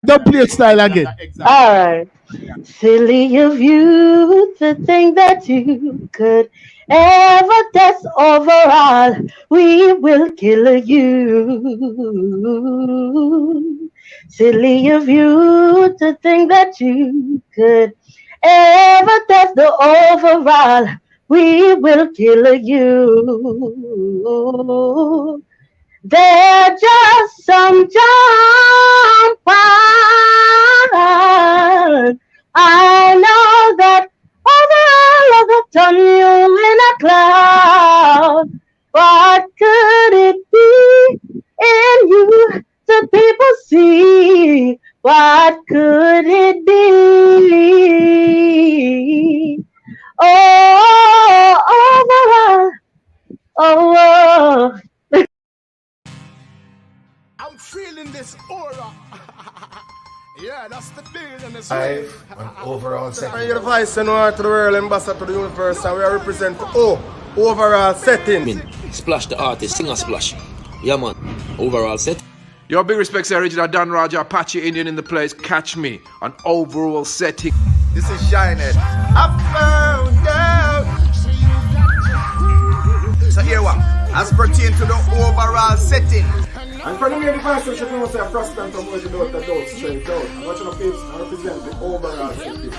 Don't play style again. All right. Silly of you to think that you could ever test overall. We will kill you. Silly of you to think that you could ever test the overall. We will kill you. They're just some jump on. I know that overall of done you in a cloud. What could it be in you that people see? What could it be? Oh, overall. Oh. I'm feeling this aura. Yeah, that's the deal in this Live and overall setting. You're the vice and to the world, ambassador to the universe, and we are represent overall setting. Splash the artist, sing a splash. Yeah, man. Overall set. Your big respects, original Dan Raja, Apache Indian in the place. Catch me on overall setting. This is Shinehead. I found out. So here what? As pertain to the overall setting. And for the main device, you know say a prostant from where you know the dots straight out. I'm watching the face and represent the overall setting.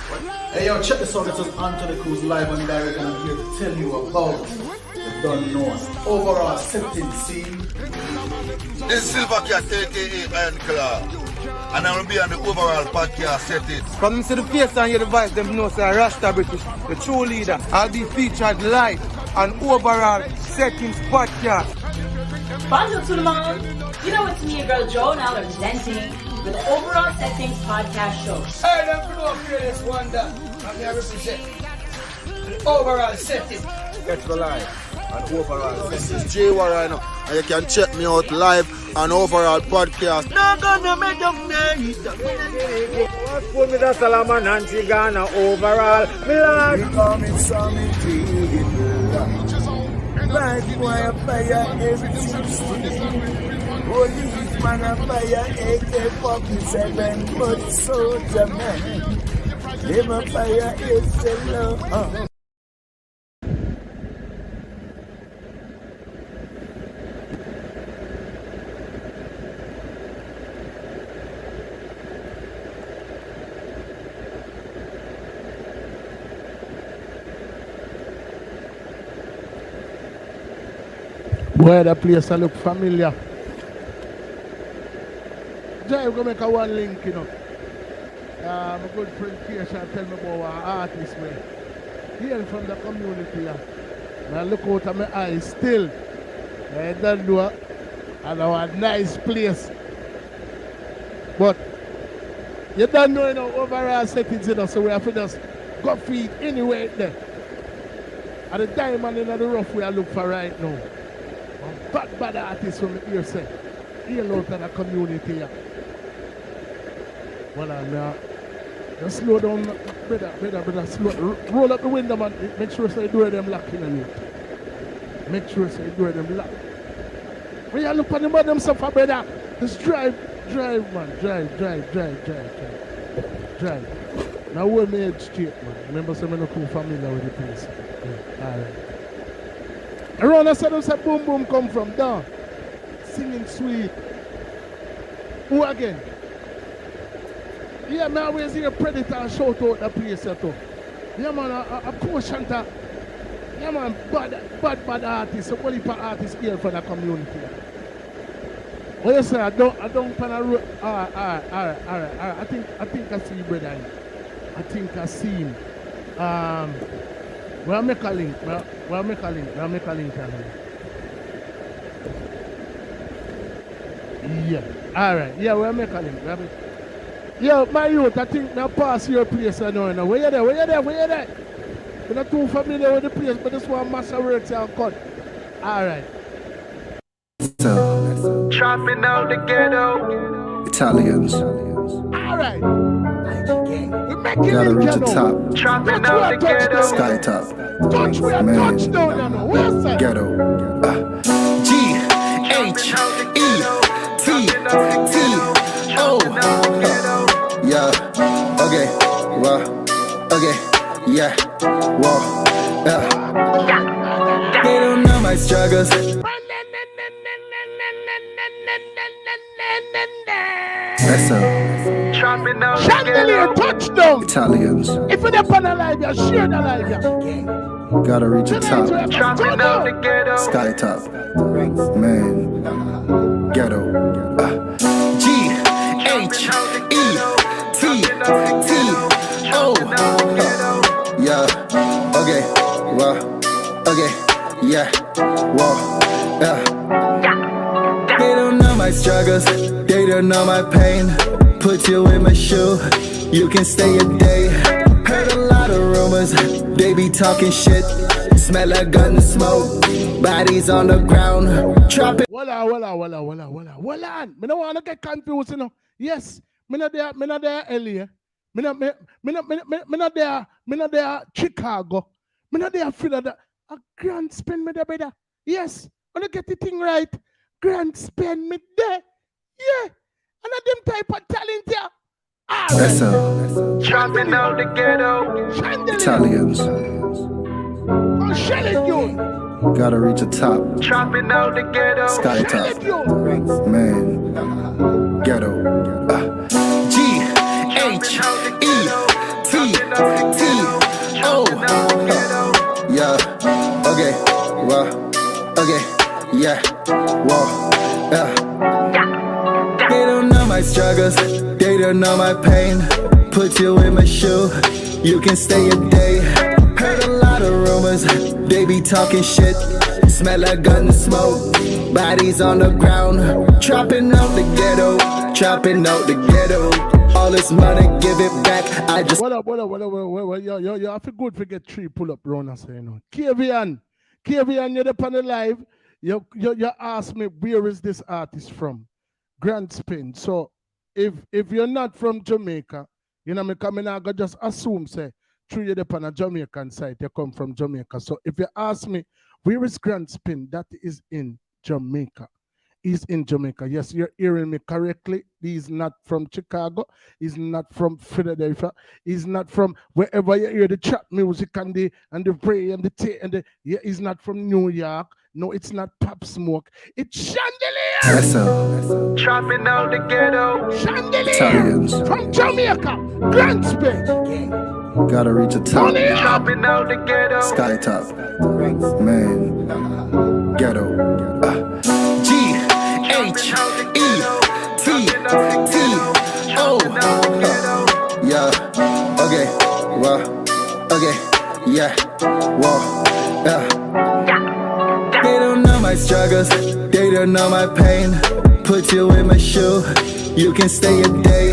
Hey yo, check this out. This is Anthony Cruz live and direct, and I'm here to tell you about the Don't Know overall setting scene. This is Silver Cat, aka Iron Claw. And I will be on the overall podcast setting. From see the face and hear the voice, them know say Rasta British, the true leader. I'll be featured live on overall settings podcast. Bonjour tout le monde. You know it's me, your girl Joe, now representing with the Overall Settings Podcast Show. Hey, them know fearless wonder. I'm here represent the overall setting. Catch me live on overall. This is Jay Warren, and you can check me out live on overall podcast. Not gonna make them night. What's for me, that's Salaman and Tigana overall. Milan. We coming some indeed. Bad boy a fire everything steam. Police man a fire AK-47, but soldier man, them a fire is a love. Boy, the place look familiar. Jai, go make a one link, you know. My good friend Keisha tell me about our artist, man. Here from the community, yeah. And I look out of my eyes still. I don't know. And our nice place. But you don't know, you know, overall settings, you know, so we have to just go feed anywhere there. At the diamond in the rough we are looking for right now. Bad artists from the ear say. Here out of the community, yeah. Well, just slow down, brother, slow. Roll up the window, man. Make sure so you do them locking on you. Make sure so you do them lock. When you look at the bottom suffer, brother, just drive, man. Drive. Now we're made straight, man. Remember, some of the familiar with the place. Yeah. All right. Around the side, say boom boom come from down. Singing sweet. Who again? Yeah, man, I always hear Predator and shout out the place too. Yeah, man, a portion that. Yeah, man, bad artists, a quality artists here for the community. What you say? I don't pan a road. All right. I think I see you, brother. I think I see him. We'll make a link. We'll make a link. Yeah. All right. Yeah, we'll make a link. Yeah, my youth, I think I'll pass your place now. Where you there? We're not too familiar with the place, but this one master works and cut. All right. So, Trapping out the ghetto. Italians. All right. We make it Gotta in reach the ghetto. top. Trapping out the ghetto. Sky top. Touch we are Man. touchdown, you know. Where's that? Ghetto. G-H-E-T-T-O. yeah, whoa, yeah. They don't know my struggles. That's Shandilare touchdown. Italians. If you're up on a live, you share the live. Gotta reach the top. Sky top. Man. Ghetto. G-H-E-T-T-O. Yeah. Okay. Well. Okay. Yeah. Whoa. Yeah. They don't know my struggles. They don't know my pain. Put you in my shoe. You can stay a day. Heard a lot of rumors. They be talking shit. Smell like gun smoke. Bodies on the ground. Dropping. Walla. Me no wanna get confused, you know. Yes, me not there, LA. Me not there, Chicago. Me not there, Philadelphia. A grand spend me there, brother. Yes, when I get the thing right, grand spend me there. Yeah, and a them type of talent here. That's Trapping out the ghetto. Italians. Oh, shell it, you. Gotta reach the top. Trapping out the ghetto. Sky top. Man. Ghetto. G-H-E-T-T-O. Yeah. Okay. Well. Okay. Yeah. Whoa. Yeah. They don't know my struggles. They don't know my pain. Put you in my shoe. You can stay a day. Heard a lot of rumors. They be talking shit. Smell like gun smoke. Bodies on the ground. Trapping out the ghetto. Trapping out the ghetto. All this money, give it back. I just. What up? You have to good to get 3 pull-up runners, you know. Kavian, you're up on the live. You ask me, where is this artist from? Grand Spin. So if you're not from Jamaica, you know, I go just assume, say, through you're up on a Jamaican site, you come from Jamaica. So if you ask me, where is Grand Spin? That is in Jamaica. He's in Jamaica. Yes, you're hearing me correctly. He's not from Chicago. He's not from Philadelphia. He's not from wherever you hear the trap music and the pray and the tea and the. Yeah, he's not from New York. No, it's not Pop Smoke. It's Shandilare. That's Trapping out the ghetto. Shandilare Italians. from Jamaica. Grand Spin. Gotta reach the top. Trapping out the ghetto. Sky top. Man. Ghetto. G-H-E-T-T-O. Yeah. Okay. Well. Okay. Yeah. Whoa. Yeah. They don't know my struggles. They don't know my pain. Put you in my shoe. You can stay a day.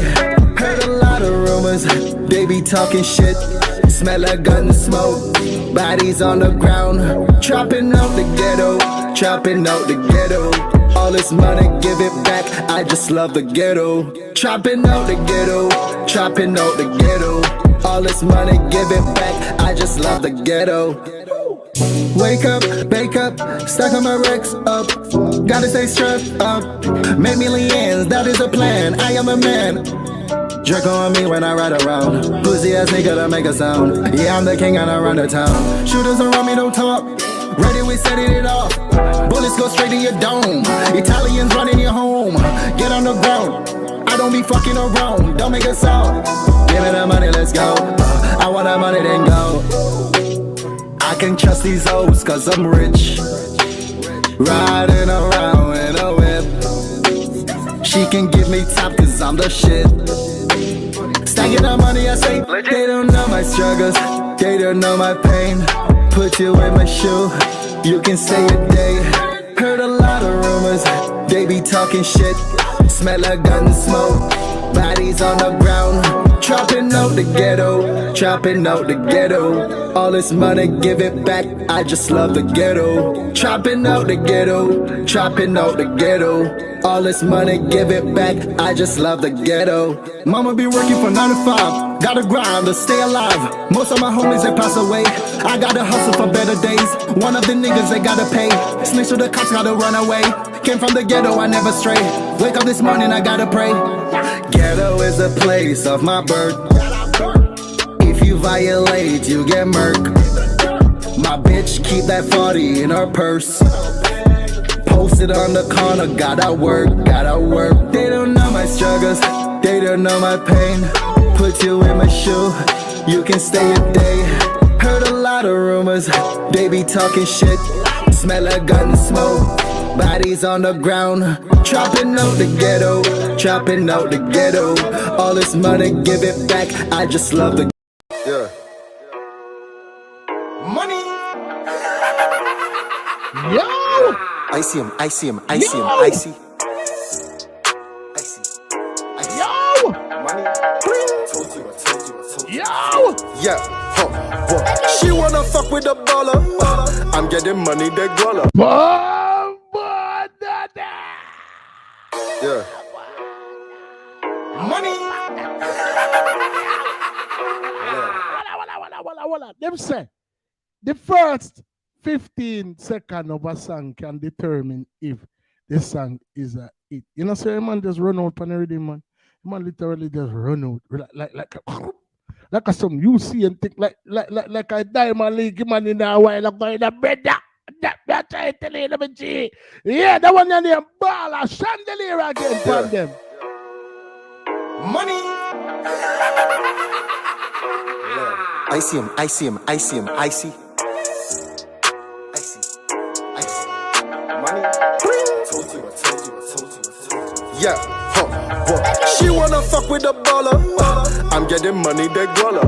Heard a lot of rumors. They be talking shit. Smell like gun smoke. Bodies on the ground. Trapping out the ghetto. Trapping out the ghetto. All this money, give it back. I just love the ghetto. Trapping out the ghetto. Trapping out the ghetto. All this money, give it back. I just love the ghetto. Wake up, bake up, stack on my racks up. Gotta stay strapped up. Make millions, that is a plan. I am a man. Jerk on me when I ride around. Pussy ass nigga to make a sound. Yeah, I'm the king and I run the town. Shooters around me don't talk. Ready, we setting it off. Bullets go straight to your dome. Italians running your home. Get on the ground. I don't be fucking around. Don't make a sound. Give me the money, let's go. I want that money, then go. I can trust these hoes cause I'm rich. Riding around in a whip. She can give me top cause I'm the shit. Stacking the money, I say. They don't know my struggles. They don't know my pain. Put you in my shoe. You can stay a day. Heard a lot of rumors. They be talking shit. Smell like gun smoke. Bodies on the ground. Trapping out the ghetto. Trapping out the ghetto. All this money, give it back. I just love the ghetto. Trapping out the ghetto. Trapping out the ghetto. All this money, give it back. I just love the ghetto. Mama be working for 9 to 5. Gotta grind to stay alive. Most of my homies, they pass away. I gotta hustle for better days. One of the niggas, they gotta pay. Snitch to the cops, gotta run away. Came from the ghetto, I never stray. Wake up this morning, I gotta pray. Ghetto is a place of my birth. If you violate, you get murked. My bitch keep that 40 in her purse. Posted on the corner, gotta work. They don't know my struggles, they don't know my pain. Put you in my shoe, you can stay a day. Heard a lot of rumors, they be talking shit. Smell like gun smoke, bodies on the ground. Chopping out the ghetto. All this money, give it back, I just love the Yeah. Money. Yo! I see him. Yo! Money. Yo! Yeah. She wanna fuck with a baller. I'm getting money, they guala. Yeah. Money. Wala. Them say the first 15 seconds of a song can determine if the song is a hit. You know, so a man just run out on the rhythm, man. The man literally just run out like a song you see and think like a diamond league man in a while ago in a bed. That's I tell you, let me see. Yeah, that one on the ball, a Shandilare again from them. Money. I see him. Money. Yeah. She wanna fuck with a baller. I'm getting money, they guala.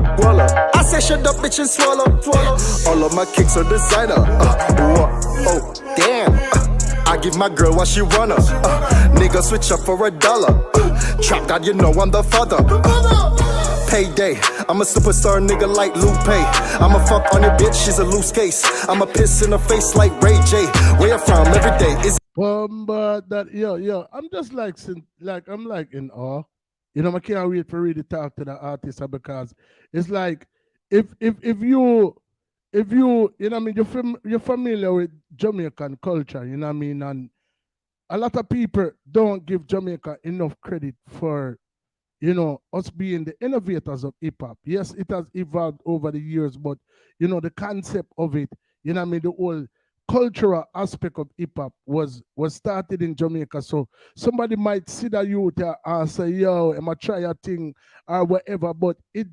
I say shut up, bitch, and swallow. All of my kicks are designer. Oh, damn. I give my girl what she wanna. Nigga switch up for $1. Trap God, you know I'm the father. Payday, I'm a superstar nigga like Lupe. I'ma fuck on your bitch, she's a loose case. I'ma piss in her face like Ray J. Where you from every day is that yo, I'm just like I'm like in awe. You know, I can't wait for really talk to the artist because it's like if you know what I mean, you're familiar with Jamaican culture, you know what I mean, and a lot of people don't give Jamaica enough credit for, you know, us being the innovators of hip hop. Yes, it has evolved over the years, but you know, the concept of it, you know what I mean, the whole cultural aspect of hip hop was started in Jamaica. So somebody might see that youth and say, yo, I'm gonna try a thing or whatever, but it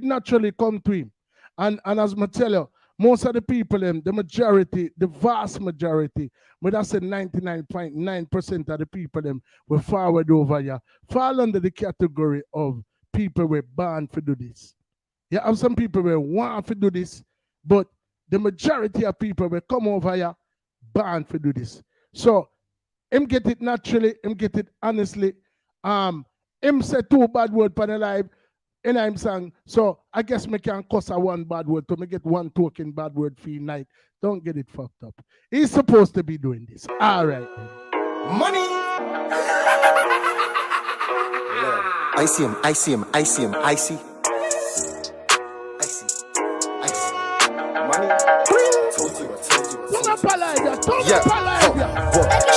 naturally come to him. And as I tell you, most of the people, the majority, the vast majority, but I said 99.9% of the people were forward over here, fall under the category of people were born to do this. You have some people who want to do this, but the majority of people will come over here born to do this. So him get it naturally, him get it honestly. Him say 2 bad words for the live in him song. So I guess me can cuss a 1 bad word to me get 1 token bad word for night. Don't get it fucked up. He's supposed to be doing this. All right. money. I see him.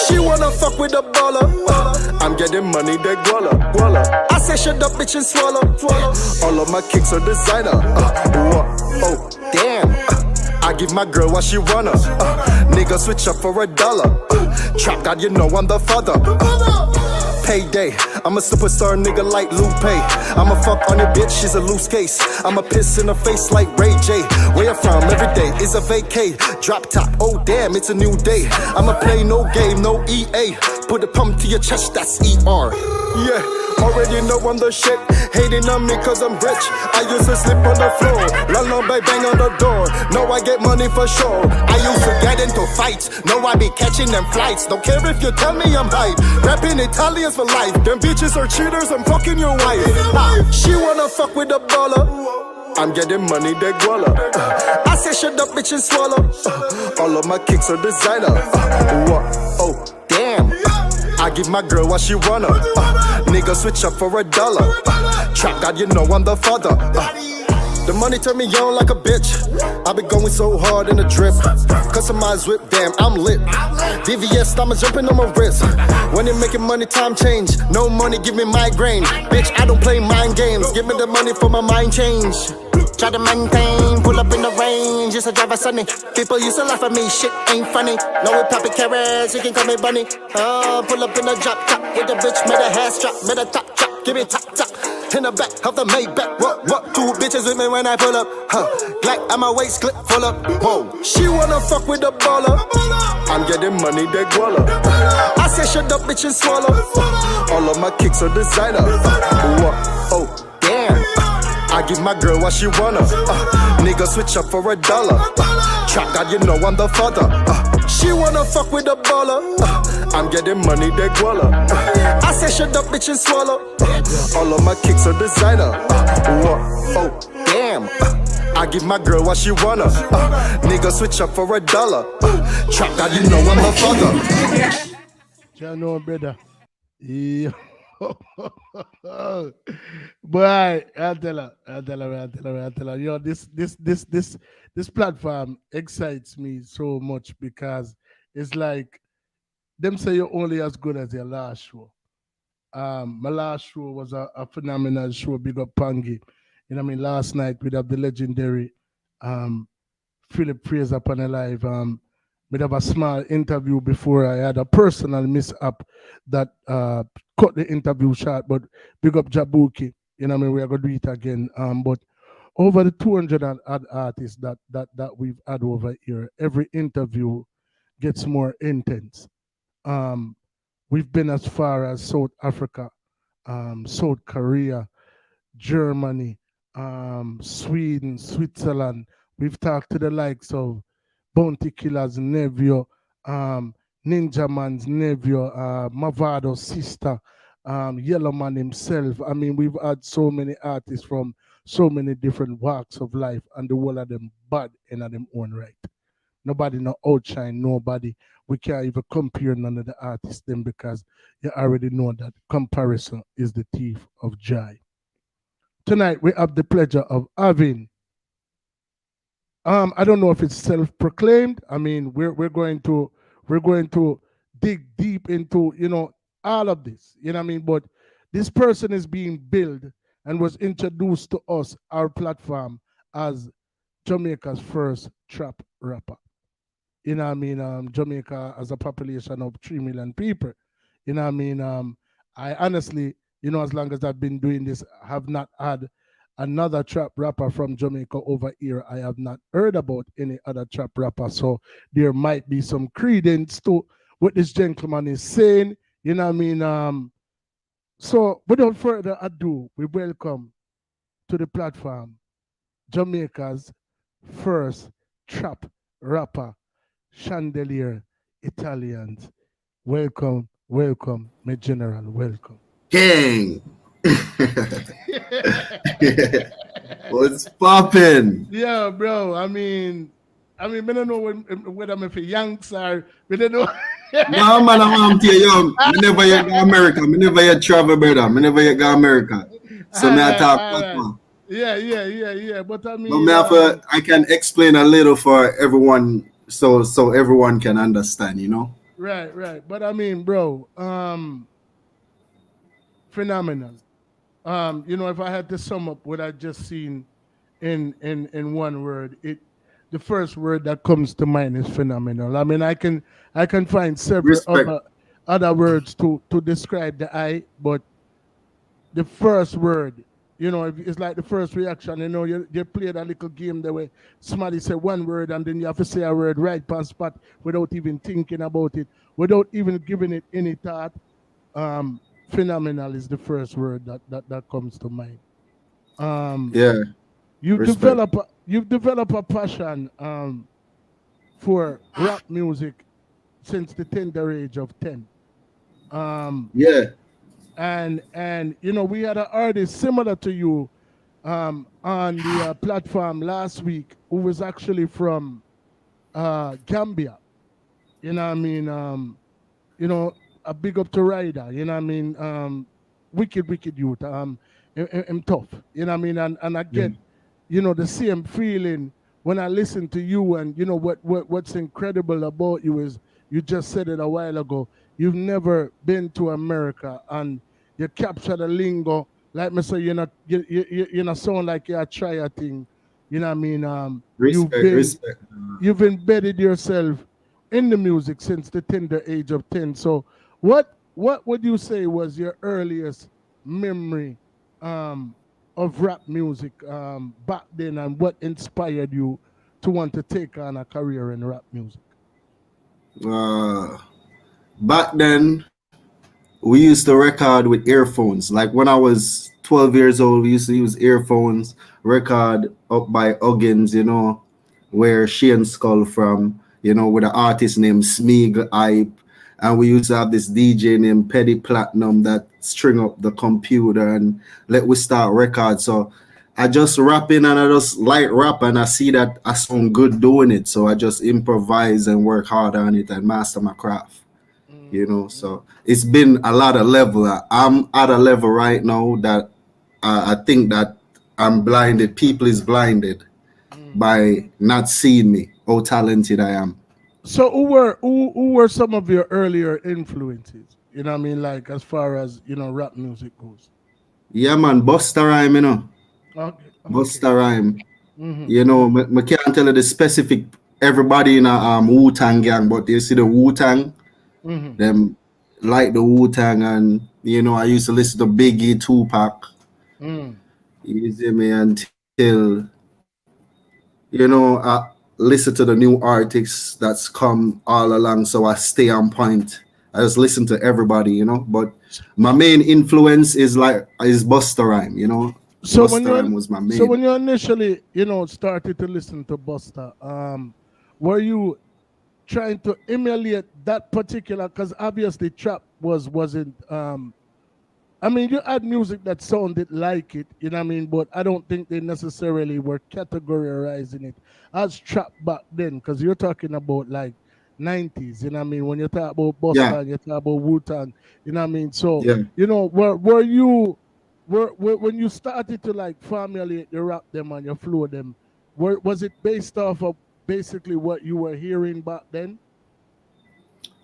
She wanna fuck with a baller. I'm getting money, they guala. I say shut up, bitch, and swallow. All of my kicks are designer. Oh, damn. I give my girl what she wanna. Nigga switch up for $1. Trap God, you know I'm the father. Payday, I'm a superstar nigga like Lupe. I'ma fuck on your bitch, she's a loose case. I'ma piss in her face like Ray J. Where you from every day is a vacay. Drop top, oh damn, it's a new day. I'ma play no game, no EA. Put a pump to your chest, that's ER. Yeah, already know I'm the shit. Hating on me cause I'm rich. I used to sleep on the floor. Lullaby bang on the door. Know I get money for sure. I used to get into fights. Know I be catching them flights. Don't care if you tell me I'm hype. Rapping Italians for life. Them bitches are cheaters, I'm fucking your wife. She wanna fuck with a baller. I'm getting money, they guala. I say shut up, bitch, and swallow. All of my kicks are designer. Oh, damn. I give my girl what she wanna. Nigga switch up for $1. Trap God, you know I'm the father. The money turn me on like a bitch. I been going so hard in the drip. Customized whip, damn, I'm lit. VVS, I'm jumping on my wrist. When you making money, time change. No money, give me migraine. Bitch, I don't play mind games. Give me the money for my mind change. try to maintain. Pull up in the range, just a driver sunny. People used to laugh at me, shit ain't funny. No, we poppin' carrots, you can call me bunny. Pull up in the drop top with the bitch, made a hair strap, made a top chop, give me top top. In the back of the Maybach, what? Two bitches with me when I pull up, Like I'm a waist clip full up, whoa. She wanna fuck with the baller. I'm getting money, they guala. I say shut up, bitch, and swallow. All of my kicks are designer. What? Oh, damn. I give my girl what she wanna. Nigga switch up for $1. Trap God, you know I'm the father. She wanna fuck with the baller. I'm getting money, they guala. I say shut up, bitch, and swallow. All of my kicks are designer. What? Oh, damn. I give my girl what she wanna. Nigga switch up for $1. Trap God, you know I'm the father. You know, brother. Yeah. Boy, I'll tell her. You know, this platform excites me so much because it's like them say you're only as good as your last show. My last show was a phenomenal show, big up Pangi. You know what I mean? Last night we have the legendary um Philip Fraser upon a live. We have a small interview before I had a personal mishap that cut the interview short, but big up Jabuki. You know what I mean? We are gonna do it again. But over the 200 odd artists that we've had over here, every interview gets more intense. Um, we've been as far as South Africa, South Korea, Germany, Sweden, Switzerland. We've talked to the likes of Bounty Killer's nephew, Ninja Man's nephew, Mavado's sister, Yellow Man himself. I mean, we've had so many artists from so many different walks of life, and the whole of them bad in them own right. Nobody no outshine nobody. We can't even compare none of the artists them because you already know that comparison is the thief of joy. Tonight we have the pleasure of having I don't know if it's self-proclaimed. I mean, we're going to dig deep into, all of this. You know what I mean? But this person is being built and was introduced to us, our platform, as Jamaica's first trap rapper. You know what I mean? Jamaica has a population of 3 million people. You know what I mean? I honestly, as long as I've been doing this, have not had another trap rapper from Jamaica over here. I have not heard about any other trap rapper. So there might be some credence to what this gentleman is saying. You know what I mean? So without further ado, we welcome to the platform Jamaica's first trap rapper, Shandilare Italians. Welcome, my general, welcome. Gang. What's poppin'? Yeah, bro. I mean, I don't know whether I'm a Yanks or we don't know. No, man, I'm too young. Me never yet go America. Me never yet travel, brother. Me never yet go America. So me I talk right. Yeah. But I mean, but me I can explain a little for everyone, so everyone can understand. Right. But I mean, bro, phenomenal. If I had to sum up what I just seen in one word, the first word that comes to mind is phenomenal. I mean, I can find several other words to describe the eye, but the first word, it's like the first reaction. You played a little game the way somebody say one word and then you have to say a word right on spot without even thinking about it, without even giving it any thought. Phenomenal is the first word that comes to mind. Yeah. You've developed a passion for rap music since the tender age of 10. Yeah. And we had an artist similar to you on the platform last week who was actually from Gambia. You know what I mean? A big up to Ryder. You know what I mean? Wicked youth. I'm tough. You know what I mean? And I get, the same feeling when I listen to you. And what's incredible about you is you just said it a while ago. You've never been to America and you capture the lingo. Like me say, you sound like you try a thing. You know what I mean? Respect. You've embedded yourself in the music since the tender age of 10. So what would you say was your earliest memory of rap music back then, and what inspired you to want to take on a career in rap music? Uh, Back then, we used to record with earphones. Like when I was 12 years old, we used to use earphones, record up by Huggins, where Shane Skull from, with an artist named Smeagol Hype. And we used to have this DJ named Petty Platinum that string up the computer and let we start record. So I just rapping and I just like rap and I see that I sound good doing it. So I just improvise and work hard on it and master my craft. So it's been a lot of level. I'm at a level right now that I think that I'm blinded. People is blinded by not seeing me, how talented I am. So who were some of your earlier influences? You know what I mean, like as far as rap music goes. Yeah, man, Busta Rhyme, Okay. Busta Rhyme. Mm-hmm. I can't tell you the specific everybody in a Wu-Tang gang, but you see the Wu-Tang, Mm-hmm. them like the Wu-Tang, and I used to listen to Biggie, Tupac. Mm. You see me until I listen to the new artists that's come all along, so I stay on point. I just listen to everybody, but my main influence is Busta Rhyme, So when Busta Rhyme you was my so main. when you initially started to listen to Busta, were you trying to emulate that particular? Because obviously trap wasn't. I mean, you had music that sounded like it, you know what I mean, but I don't think they necessarily were categorizing it as trap back then. Because you're talking about like 90s, you know what I mean. When you talk about Yeah, Busta, you talk about Wu-Tang, you know what I mean. So yeah. were you when you started to like formulate your rap them and your flow them, was it based off of basically what you were hearing back then?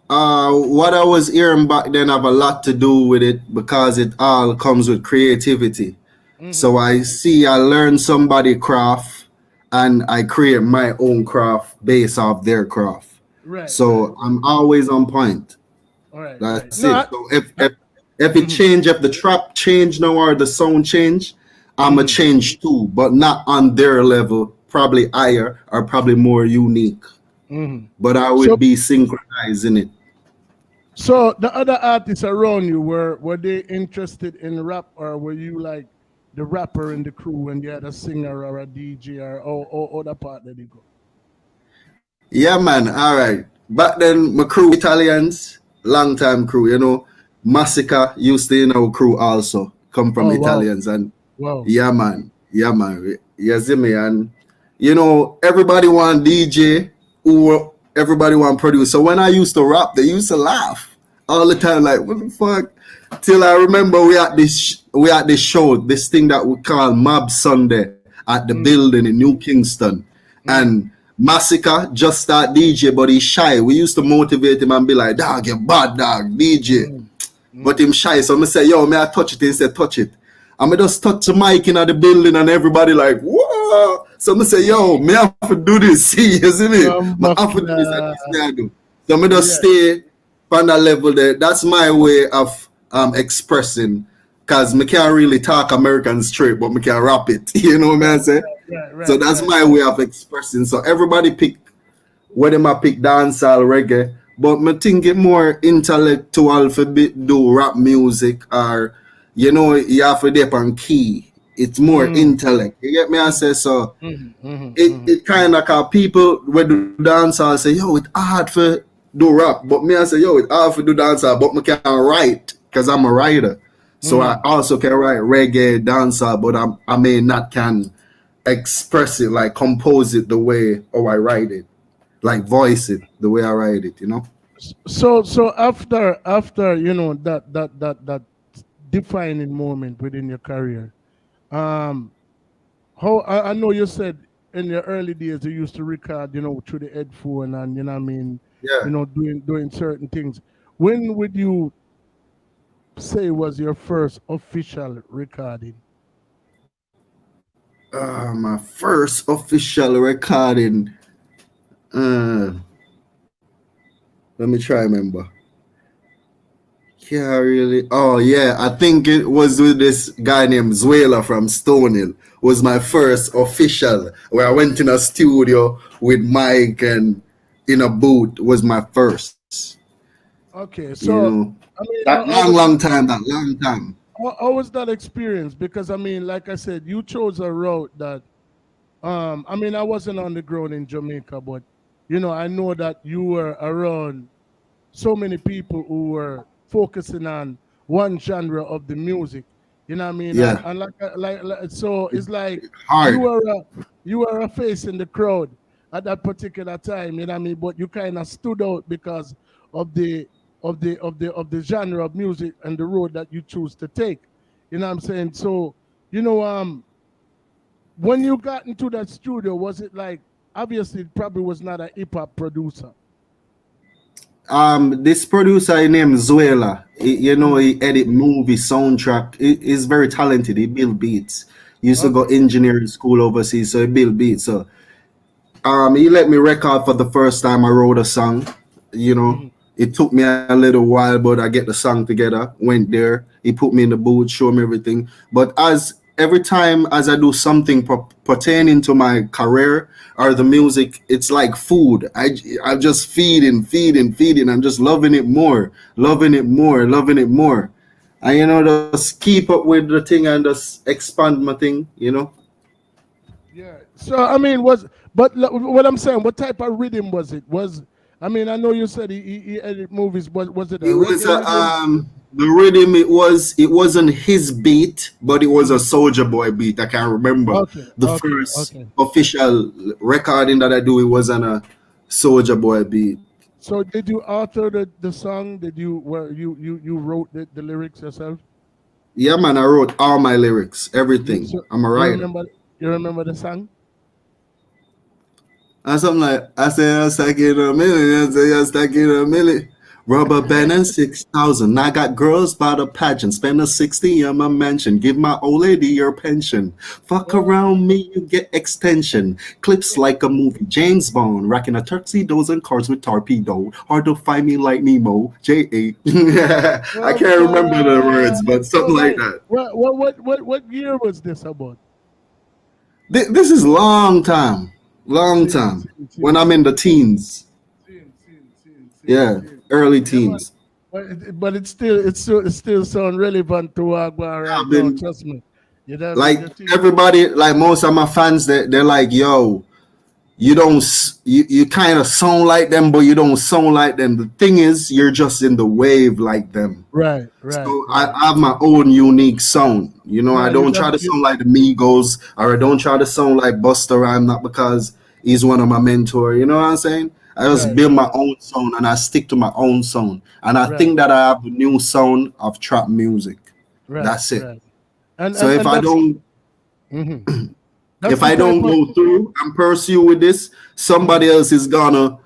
What I was hearing back then have a lot to do with it because it all comes with creativity. Mm-hmm. So I learn somebody craft and I create my own craft based off their craft. Right. So I'm always on point. All right. That's No, it. So if it mhm, change, if the trap change now or the sound change, I'ma mhm, change too, but not on their level, probably higher or probably more unique. mhm. But I So would be synchronized in it. So the other artists around you were they interested in rap, or were you like the rapper in the crew and you had a singer or a DJ or other part that they go? Yeah, man. All right. Back then, my crew Italians, long time crew. Massacre used to in our crew also come from Oh wow, Italians, and wow. yeah, man. Yeah, man. You see me, and everybody want DJ, or everybody want produce. So when I used to rap, they used to laugh all the time, like what the fuck. Till I remember we had this show, this thing that we call Mob Sunday at the Mm, building in New Kingston, mm, and Massacre just start DJ, but he's shy. We used to motivate him and be like, dog, you bad dog, DJ. mm, But mm, him shy. So I say, yo, may I touch it? He said, touch it. And I just touch the mic in the building and everybody like, whoa. So I say, yo, may I have to do this? See, you see me? I have to do this and Bumbuckler. this may I do. So I just Yeah. stay on that level there. That's my way of expressing. Cause me can't really talk American straight, but me can rap it. You know what I say? So that's Right. my way of expressing. So everybody pick where them a pick dancehall reggae, but me think it more intellectual for do rap music or you have to dip on key. It's more Mm, intellect. You get me? I mm, say so. mm, mm, mm, It kind of cause people when do dancehall say yo it's hard for do rap, but me I say yo it's hard for do dancehall, but me can write because I'm a writer. So I mm. also can write reggae, dancehall, but I may not can express it like compose it the way or I write it like voice it the way I write it. So after that defining moment within your career, um, how I know you said in your early days you used to record, through the headphone and you know what I mean, Yeah. doing certain things. When would you say was your first official recording? My first official recording. Uh, Let me try remember. Yeah, really. Oh yeah, I think it was with this guy named Zuela from Stonehill. Was my first official where I went in a studio with Mike and in a booth was my first. Okay, You so know, I mean, that long, long time. That long time. how was that experience? Because I mean, like I said, you chose a route that I mean, I wasn't on the ground in Jamaica, but I know that you were around so many people who were focusing on one genre of the music. You know what I mean? And Yeah, so it's like you hard. were a you were a face in the crowd at that particular time. You know what I mean? But you kind of stood out because of the genre of music and the road that you choose to take. You know what I'm saying? So you know when you got into that studio, was it like obviously it probably was not a hip hop producer? This producer named Zuela, you know, Mm. he edit movie soundtrack. He's very talented. He build beats. He used to go Okay. engineering school overseas, so he build beats. So he let me record for the first time. I wrote a song. You know, Mhm. it took me a little while, but I get the song together. Went there. He put me in the booth, show me everything. But as every time as I do something pertaining to my career or the music, it's like food. I'm just feeding, feeding, feeding. I'm just loving it more, loving it more, loving it more. And just keep up with the thing and just expand my thing. Yeah. So I mean, what I'm saying, what type of rhythm was it? I mean, I know you said he edited movies, but was it a It was reggae a rhythm? the rhythm. It wasn't his beat, but it was a Mhm. Soldier Boy beat. I can remember Okay, the okay, first okay. official recording that I do. It was on a Soldier Boy beat. So did you author the song? Did you where you wrote the lyrics yourself? Yeah, man. I wrote all my lyrics, You everything. so I'm a you writer. remember you remember the song? And something like I say I'm stacking a million, I say I'm stacking a million. Rubber band and 6,000. I got girls by the pageant. Spend a 60 in my mansion. Give my old lady your pension. Fuck around me, you get extension. Clips like a movie. James Bond. Racking a tuxedos and cars with torpedo. Hard to find me like Nemo. J.A. I can't remember the words, but So something like right. that. What year was this about? This is long time. Long Seeing, time. seeing, When seeing, I'm in seeing, the teens. Yeah, seeing. early Yeah, man. teens. But it still sound relevant to what going on right I've now. been Trust me. You know what I mean? like The thing. everybody, like most of my fans, they're like, "Yo, you don't, you kind of sound like them, but you don't sound like them." The thing is, you're just in the wave like them. Right, So right, right. I have my own unique sound. I No, you don't try def to you, sound like the Migos, or I don't try to sound like Busta Rhymes, not because he's one of my mentor. You know what I'm saying? I just right, build my right, own sound and I stick to my own sound. And I right, think that I have the new sound of trap music. right, That's it. right. And So and if and I that's don't mhm. That's if the I type don't of go through and pursue with this, somebody mhm. else is gonna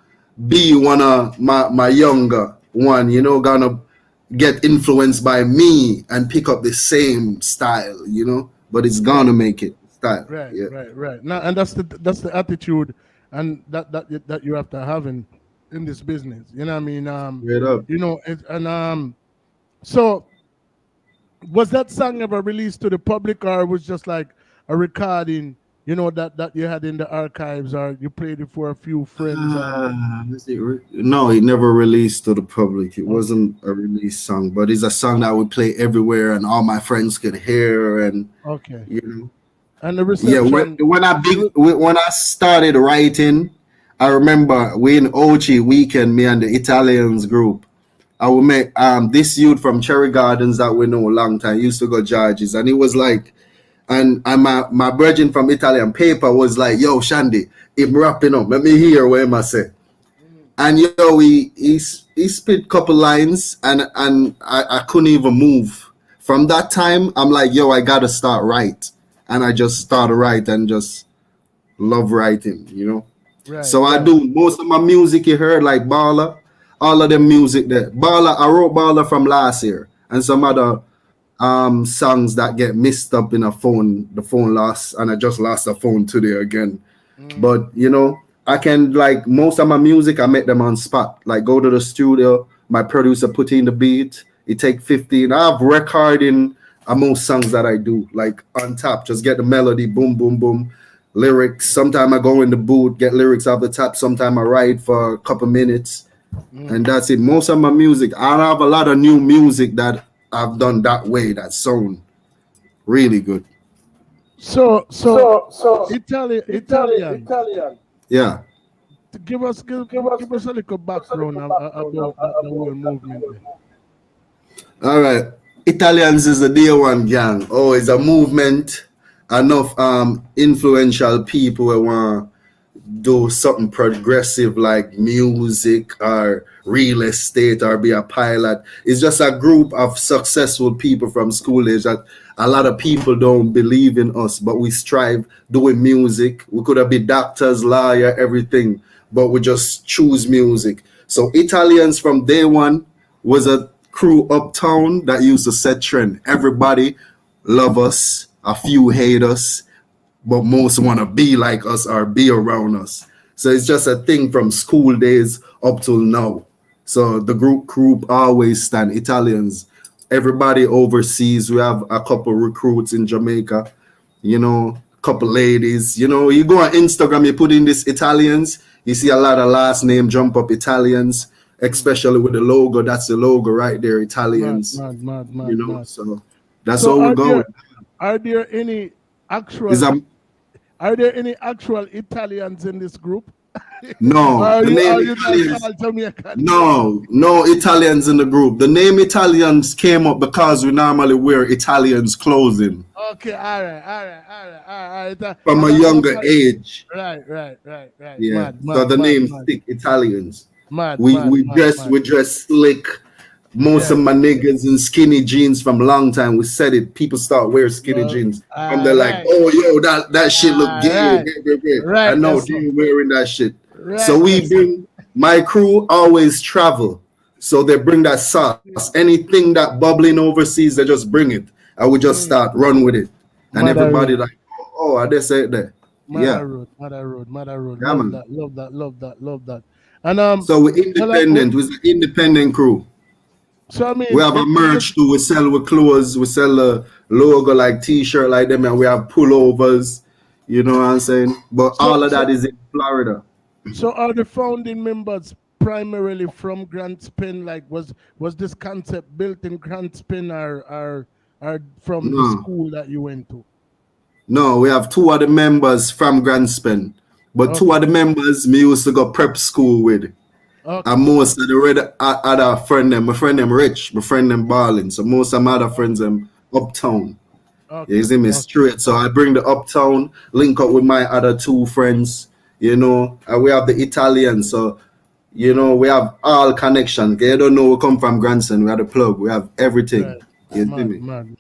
be one of my younger one, gonna get influenced by me and pick up the same style. But it's gonna Right, make it style. right, Yeah. right, right. Now, and that's the attitude, and that you have to have in this business. You know what I mean? Straight up. So was that song ever released to the public, or was just like a recording? That you had in the archives, or you played it for a few friends, and No, it never released to the public. It okay, wasn't a release song, but it's a song that we play everywhere and all my friends could hear and okay, you know. and the Yeah, reception. when I started writing, I remember we in Ochi weekend, me and the Italians group. I would met this youth from Cherry Gardens that we know a long time, used to go George's, and he was like, and my virgin from Italian paper was like, "Yo, Shandy, him wrapping up. Let me hear what him I say." And yo, he spit couple lines, and I couldn't even move. From that time, I'm like, "Yo, I gotta start write," and I just started write and just love writing. Right, So I right. do most of my music you heard like Baller, all of them music there. Baller, I wrote Baller from last year and some other songs that get mixed up in a phone. The phone lost, and I just lost the phone today again. But you know, I can like most of my music, I make them on spot. Like go to the studio, my producer put in the beat. It take 15. I have recording most songs that I do like on top. Just get the melody, boom, boom, boom. Lyrics. Sometimes I go in the booth, get lyrics off the top. Sometimes I write for a couple minutes, and that's it. Most of my music, I have a lot of new music that I've done that way. That sound really good. So Italian. Yeah. Give us a little background about the whole movement. All right. Italians is the day one gang. Oh, it's a movement. Enough influential people who want do something progressive like music or real estate or be a pilot. It's just a group of successful people from school age that a lot of people don't believe in us, but we strive doing music. We could have been doctors, lawyer, everything, but we just choose music. So Italians from day one was a crew uptown that used to set trend. Everybody love us, a few hate us, but most want to be like us or be around us. So it's just a thing from school days up till now. So the group always stand Italians. Everybody overseas. We have a couple recruits in Jamaica, you know, couple ladies. You know, you go on Instagram, you put in this Italians, you see a lot of last name jump up Italians, especially with the logo. That's the logo right there, Italians. Mad, you know, mad. so that's how we go. Are there any actual Italians in this group? No, no Italians in the group. The name Italians came up because we normally wear Italians clothing. Okay, all right. From a younger age. Right. Yeah. So the name stick Italians. We dress slick. Most of my niggas in skinny jeans from long time. We said it. People start wearing skinny jeans. And they're like, oh, yo, that shit look gay. Right. I know they wearing that shit. Right. So we bring, my crew always travel. So they bring that sauce. Anything that bubbling overseas, they just bring it. And we just start run with it. And everybody like, oh, I just say it there. Mother Road. Yeah, Love that. And so we're independent. We're an independent crew. So I mean, we have a merch too. We sell with clothes. We sell a logo like T-shirt like them, and we have pullovers. You know what I'm saying? But all of that is in Florida. So are the founding members primarily from Grants Pen? Like was this concept built in Grants Pen or from the school that you went to? No, we have two of the members from Grants Pen, but two of the members me used to go prep school with. And most of the other friend them, my friend them rich, my friend them balling. So most of my other friends them uptown. You see me straight. So I bring the uptown, link up with my other two friends, you know, and we have the Italian. So, you know, we have all connections. You don't know we come from Grandson, we have the plug, we have everything. Right. You see me? Mad.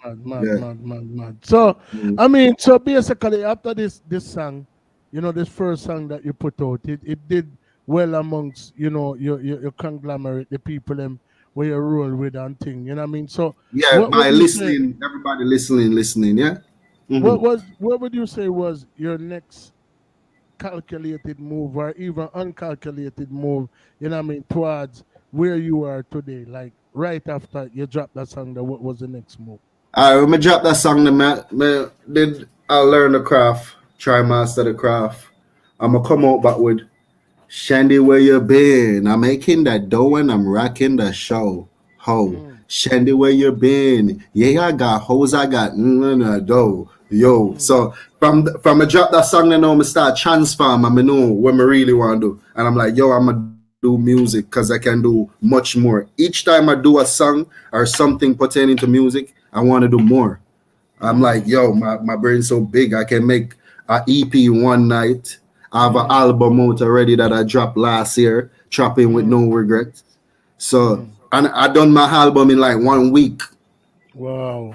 So I mean, so basically after this song, you know, this first song that you put out, it did well amongst, you know, your conglomerate, the people where you roll with and thing, you know what I mean? So by listening, everybody listening, yeah. What would you say was your next calculated move or even uncalculated move, you know what I mean, towards where you are today? Like right after you dropped that song, what was the next move? When I dropped that song, I learn the craft, try master the craft. I'ma come out back with Shandy, where you been? I'm making that dough and I'm rocking the show. Shandy, where you been? Yeah, I got hoes, I got dough. Yo. So from I drop that song, then I start transform. I know what I really want to do. And I'm like, yo, I'm going to do music because I can do much more. Each time I do a song or something pertaining to music, I want to do more. I'm like, yo, my brain's so big. I can make an EP one night. I have an album out already that I dropped last year, Trapping with No Regrets. So, and I done my album in like 1 week. Wow.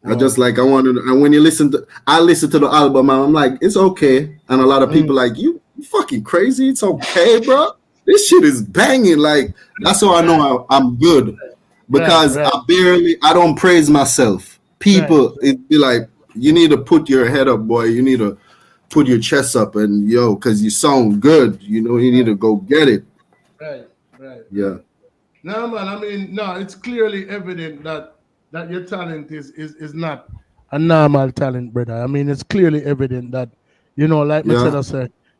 I just like, I wanted, and when I listen to the album, I'm like, it's okay. And a lot of people like, you fucking crazy. It's okay, bro. This shit is banging. Like, that's how I know I'm good. because right. I don't praise myself. People, it be like, you need to put your head up, boy. You need to put your chest up, and because you sound good. You need to go get it. Right. Yeah. No, man. I mean, no. It's clearly evident that your talent is not a normal talent, brother. I mean, it's clearly evident that like me Yeah. tell us,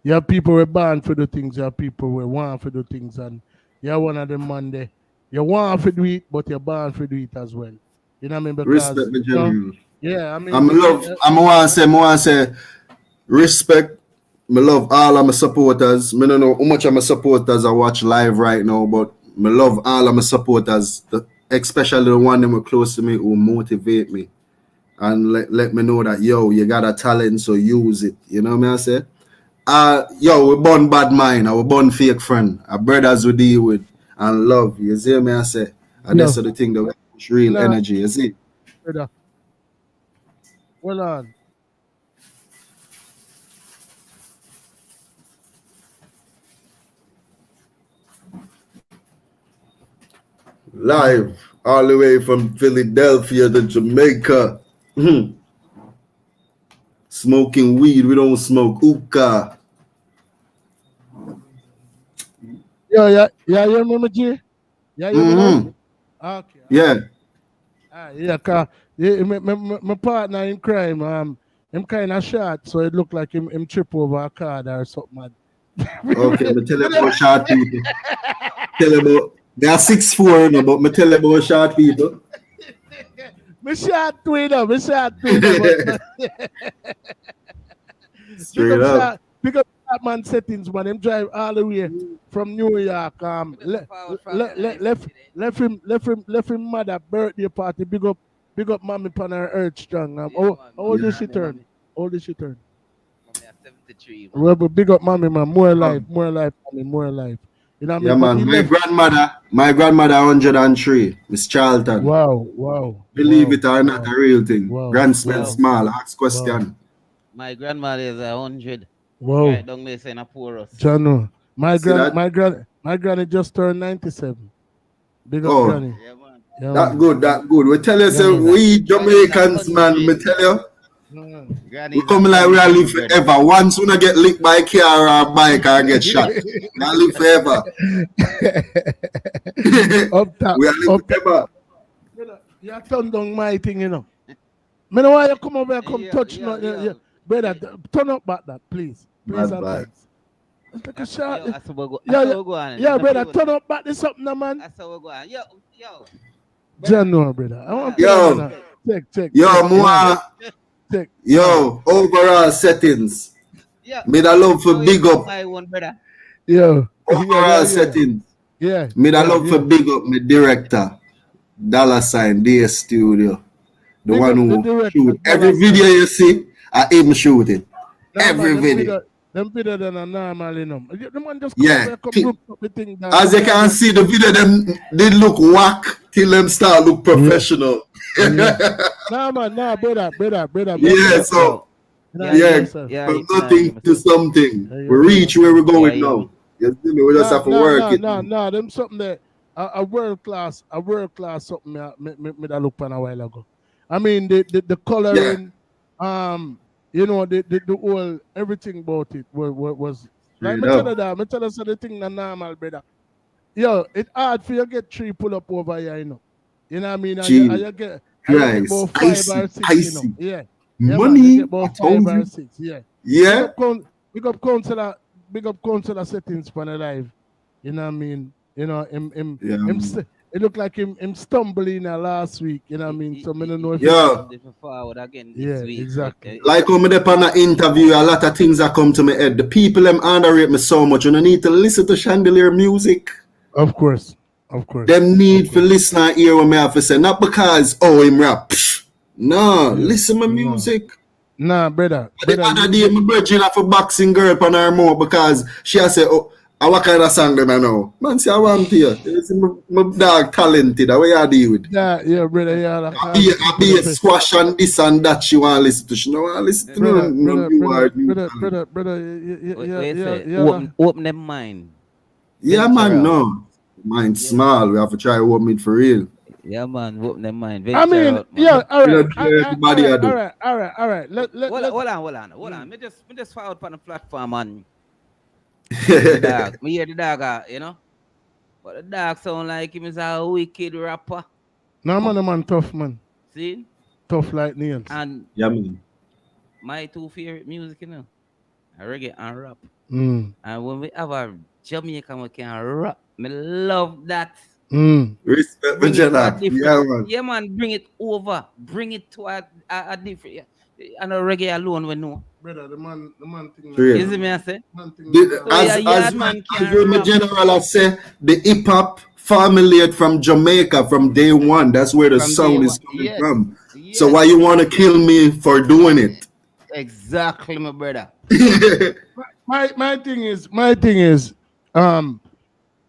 you have people who are born for the things, you have people who want for the things, and you're one of them man there. You want for do it, but you're born for do it as well. You know what I mean? Respect Because the general. yeah, I I'm mean, love. I'm want to say respect. Me love all of my supporters. Me don't know how much of my supporters I watch live right now, but me love all of my supporters, especially the one that were close to me who motivate me and let me know that you got a talent, so use it. You know what I say? We born bad mind, I we born fake friend. Our brothers we deal with and love. You see me I say? And that's the thing that we push real no, energy, you see? brother. Well on. Live all the way from Philadelphia to Jamaica. Smoking weed, we don't smoke hookah. Yeah, you remember G? Yeah, you remember? Okay. Yeah. Yeah, cause my partner in crime, him kind of short, so it looked like him trip over a car or something. Man. Okay, me tell you about short people. Tell you about they are 6'4", but me tell you about short people. Me short twinner, but Straight up. Pick up that man settings, man. Him drive all the way from New York. Left him mother birthday party. Big up mommy pan her earth strong. How old is she turn? Old is she turn? 73. Well, but big up mommy, man. More life, mommy, more life. You know what I mean? Yeah, man. My grandmother 103, Miss Charlton. Wow. Believe it or not, a real thing. Grand smell small. Ask question. My grandmother is 100. Wow. Right down there saying a porous. Jano. My granny just turned 97. Big up granny. Yeah, that good. We tell you, we Jamaicans, man, me tell you. We come like we are live forever. Once we not get licked by a car or a bike or get shot, we are live forever. Up top. We are live forever. You turn down my thing, you know. Me know why you come over and come touch no. Brother, turn up back that, please. Please and thanks. Let's take a shot. Yeah, brother, turn up back this up now, man. Yo. Jano, brother. I want to check. Yo, overall settings. Yeah. Me da love for big up. Yo. Overall settings. Yeah. Me da love for big up my director. $sign DS Studio. The one who shoot every video you see, I him shoot it. Every video. Them video than a normal, you know. The man just come up the thing down. As you can see, the video them did look whack till them start look professional. Nah, brother. Yeah, so from nothing to something. We reach where we're going now. You see me? We just have to work it. No, them something that a world class something me that look on a while ago. I mean the coloring, you know, the whole everything about it was like me tell us the thing that normal, brother. Yo, it's hard for you get 3 pull up over here, you know. You know what I mean? And you get about 5 or 6, you know. Yeah. Money. Man, get about 5 or 6, yeah. Yeah. Big up counselor settings for the live. You know what I mean? You know, it looked like him stumbling last week, you know what I mean? So I don't know if forward again this week. Exactly. Like when I on an interview, a lot of things that come to my head. The people them underrate me so much, and I need to listen to Shandilare music. Of course. Them need to listen and hear what I have to say. Not because him rap. No, listen my music. Nah, brother. The other day, my brother have a boxing girl on her mouth because she has said, what kind of song them I know? Man, say I want to hear. My dog talented. What you deal with? Yeah, brother. Yeah, I be a squash and this and that she want to listen to. She don't want to listen to brother. Open them mind. Yeah, man, no. Mind small. We have to try open it for real. Yeah, man. Open them mind. I Venture mean, out, man. yeah, all You right, know, everybody I do. all right. Hold on. Me just forward on the platform and me hear the dog. Me hear the dog, you know. But the dog sound like him is a wicked rapper. No, man, the man tough, man. See? Tough like nails. And Yeah, man. my two favorite music, you know, reggae and rap. Mm. And when we have a Jamaican we can rap, me love that. Respect, Bring it to a Majella. different, Yeah, man. yeah, man. Bring it over, bring it to a different. Yeah. And a reggae alone, we know. Brother, the man thing. You see me, I say? As my general I say, the hip hop formulate from Jamaica from day one. That's where the From day sound is one. coming Yes. from. Yes. So why you want to kill me for doing it? Exactly, my brother. my thing is, and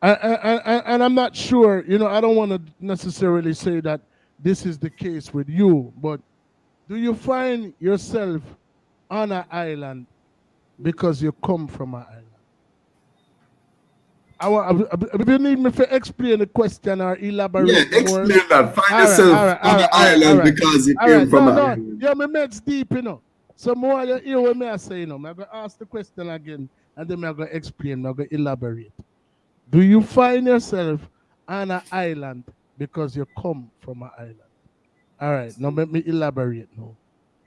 I'm not sure, you know, I don't want to necessarily say that this is the case with you, but do you find yourself on an island because you come from an island? If you need me to explain the question or elaborate more. Explain that. Find yourself on an island because you came from an island. Yeah, my mates deep, you know. So more you hear what me I say, you know. I'm going to ask the question again and then I'm going to explain, I'm going to elaborate. Do you find yourself on an island because you come from an island? All right, now let me elaborate now.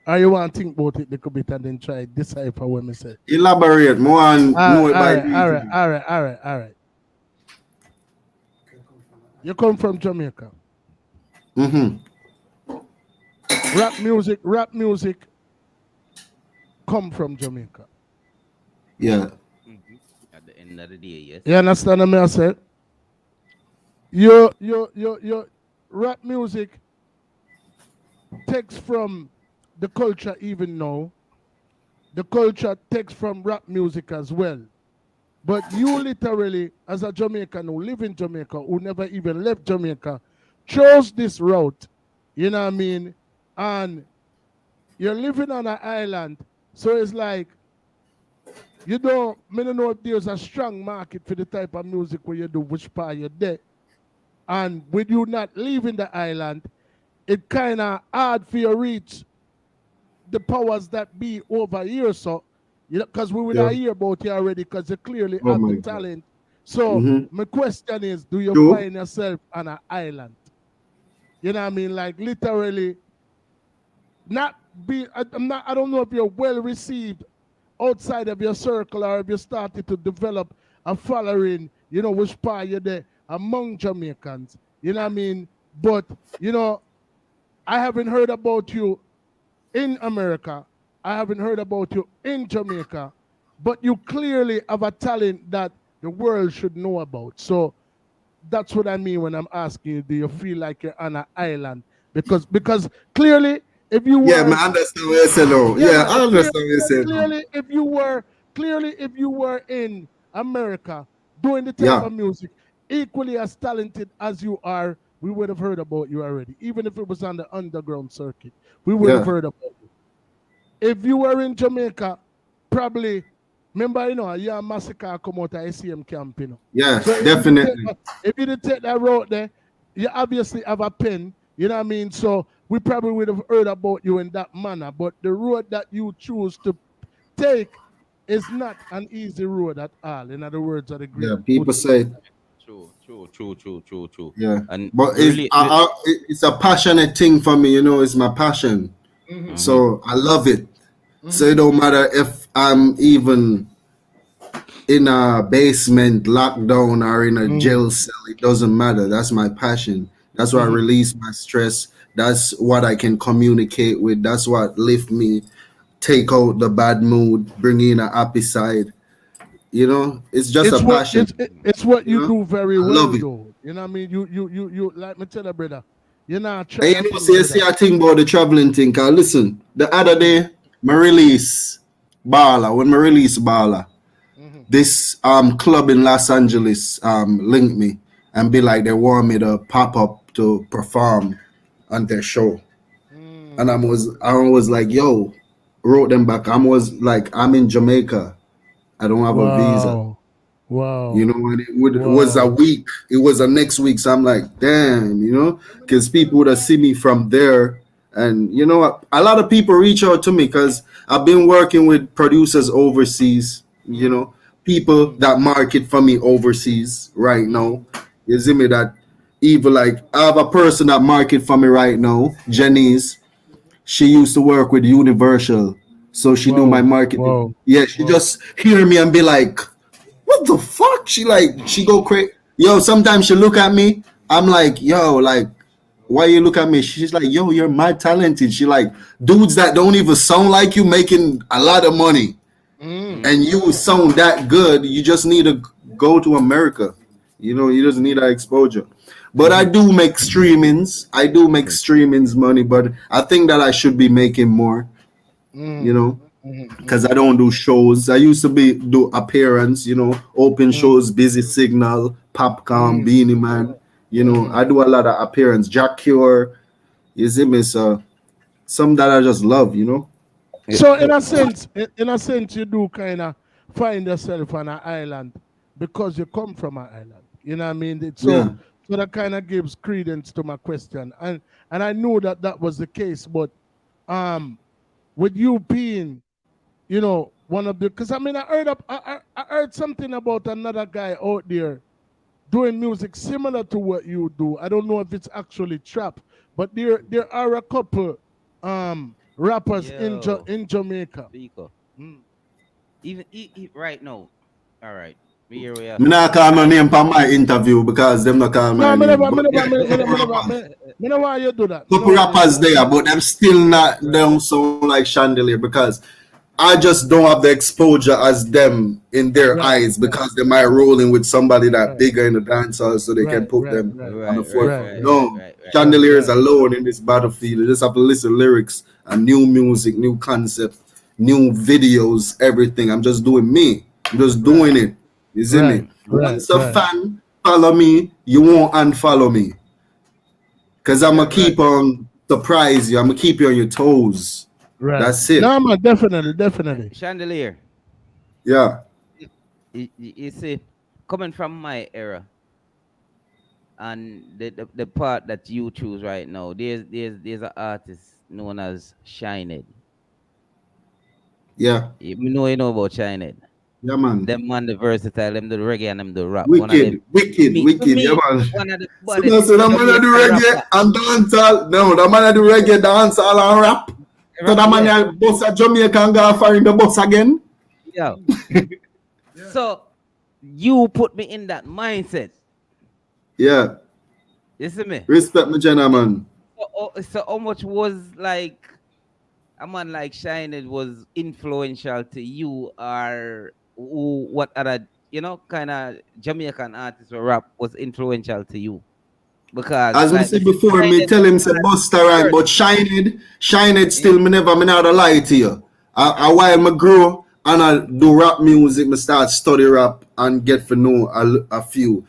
Or you want to think about it a little bit and then try to decipher what I say? Elaborate more and know it by all right. You come from Jamaica. Mm-hmm. Rap music come from Jamaica. Yeah. Mm-hmm. At the end of the day, yes. You understand what I said? Your rap music takes from the culture even now. The culture takes from rap music as well. But you literally, as a Jamaican who live in Jamaica, who never even left Jamaica, chose this route. You know what I mean? And you're living on an island. So it's like, you don't know if there's a strong market for the type of music where you do, which part you're there. And with you not leaving the island, it kind of hard for you to reach the powers that be over here. So, you know, because we will hear about you already, because you clearly have the talent. So, my question is, do you find yourself on an island? You know what I mean? Like literally, I don't know if you're well received outside of your circle or if you started to develop a following, you know, which part you're there among Jamaicans. You know what I mean? But, you know, I haven't heard about you in America. I haven't heard about you in Jamaica. But you clearly have a talent that the world should know about. So that's what I mean when I'm asking you, do you feel like you're on an island? Because clearly, if you were... Yeah, man, I understand what you're saying now. Yeah, I understand what you're saying. Clearly, if you were in America doing the type of music, equally as talented as you are, we would have heard about you already. Even if it was on the underground circuit, we would have heard about you. If you were in Jamaica, probably, remember, you know, a massacre come out of ACM camp, you know. Yeah, so definitely. If you didn't take that road there, you obviously have a pen, you know what I mean? So we probably would have heard about you in that manner. But the road that you choose to take is not an easy road at all. In other words, of the great. Yeah, people say. True. Yeah, and but it's a passionate thing for me, you know. It's my passion, so I love it. So it don't matter if I'm even in a basement, locked down, or in a jail cell. It doesn't matter. That's my passion. That's why I release my stress. That's what I can communicate with. That's what lift me, take out the bad mood, bring in a happy side. You know, it's just a passion. It's what you do very well, though. You know what I mean? You like me tell you, brother. You're not trying to see a thing about the traveling thing. Cause listen, the other day, my release Bala, this club in Los Angeles linked me and be like they want me to pop up to perform on their show. And I was like, yo, wrote them back. I was like, I'm in Jamaica. I don't have a visa. Wow. You know, and it was a week. It was a next week. So I'm like, damn, you know, because people would have seen me from there. And, you know, a lot of people reach out to me because I've been working with producers overseas, you know, people that market for me overseas right now. You see me that even like I have a person that market for me right now, Janice. She used to work with Universal. So she do my marketing. Yeah, she just hear me and be like, what the fuck? She go crazy. Yo, sometimes she look at me. I'm like, yo, like, why you look at me? She's like, yo, you're mad talented. She like, dudes that don't even sound like you making a lot of money. And you sound that good. You just need to go to America. You know, you just need that exposure. But I do make streamings. I do make streamings money, but I think that I should be making more. You know, because I don't do shows. I used to do appearance, you know, open shows, Busy Signal, Popcorn, Beanie Man. You know, I do a lot of appearance. Jack Cure, you see me, so some that I just love, you know. So in a sense, you do kind of find yourself on an island because you come from an island. You know what I mean? So that kind of gives credence to my question, and I knew that was the case. But with you being, you know, one of the, because I mean, I heard something about another guy out there doing music similar to what you do. I don't know if it's actually trap, but there are a couple rappers in Jamaica. Even right now. All right. Here we are. Me not call my name for my interview because them not call my name. Me know why you do that. Couple rappers there, but them still not don't sound like Chandelier because I just don't have the exposure as them in their eyes because they might rolling with somebody that bigger in the dancehall so they can put them on the forefront. No, Chandelier is alone in this battlefield. You just have to listen to lyrics and new music, new concept, new videos, everything. I'm just doing me. I'm just doing it. You see me? Once a fan follow me, you won't unfollow me. Because I'm going to keep on surprise you. I'm going to keep you on your toes. Right. That's it. No, man, definitely. Chandelier. Yeah. You see, coming from my era, and the part that you choose right now, there's an artist known as Shined. Yeah. You know about Shined. Yeah, man. Them man the versatile, them the reggae and them the rap. Wicked. Yeah, man. One of the so that man do reggae and dancehall. No, that man do reggae, dancehall and rap. So that man boss a Jamaica and go far in the bus again. Yeah. So you put me in that mindset. Yeah. You see me? Respect me, gentleman. So how much was like a man like Shined was influential to you, or what other, you know, kind of Jamaican artists or rap was influential to you? Because as like, me said before, me tell him say Busta Rhymes, but Shined still me not a lie to you. A while me grow and I do rap music, me start study rap and get to know a few.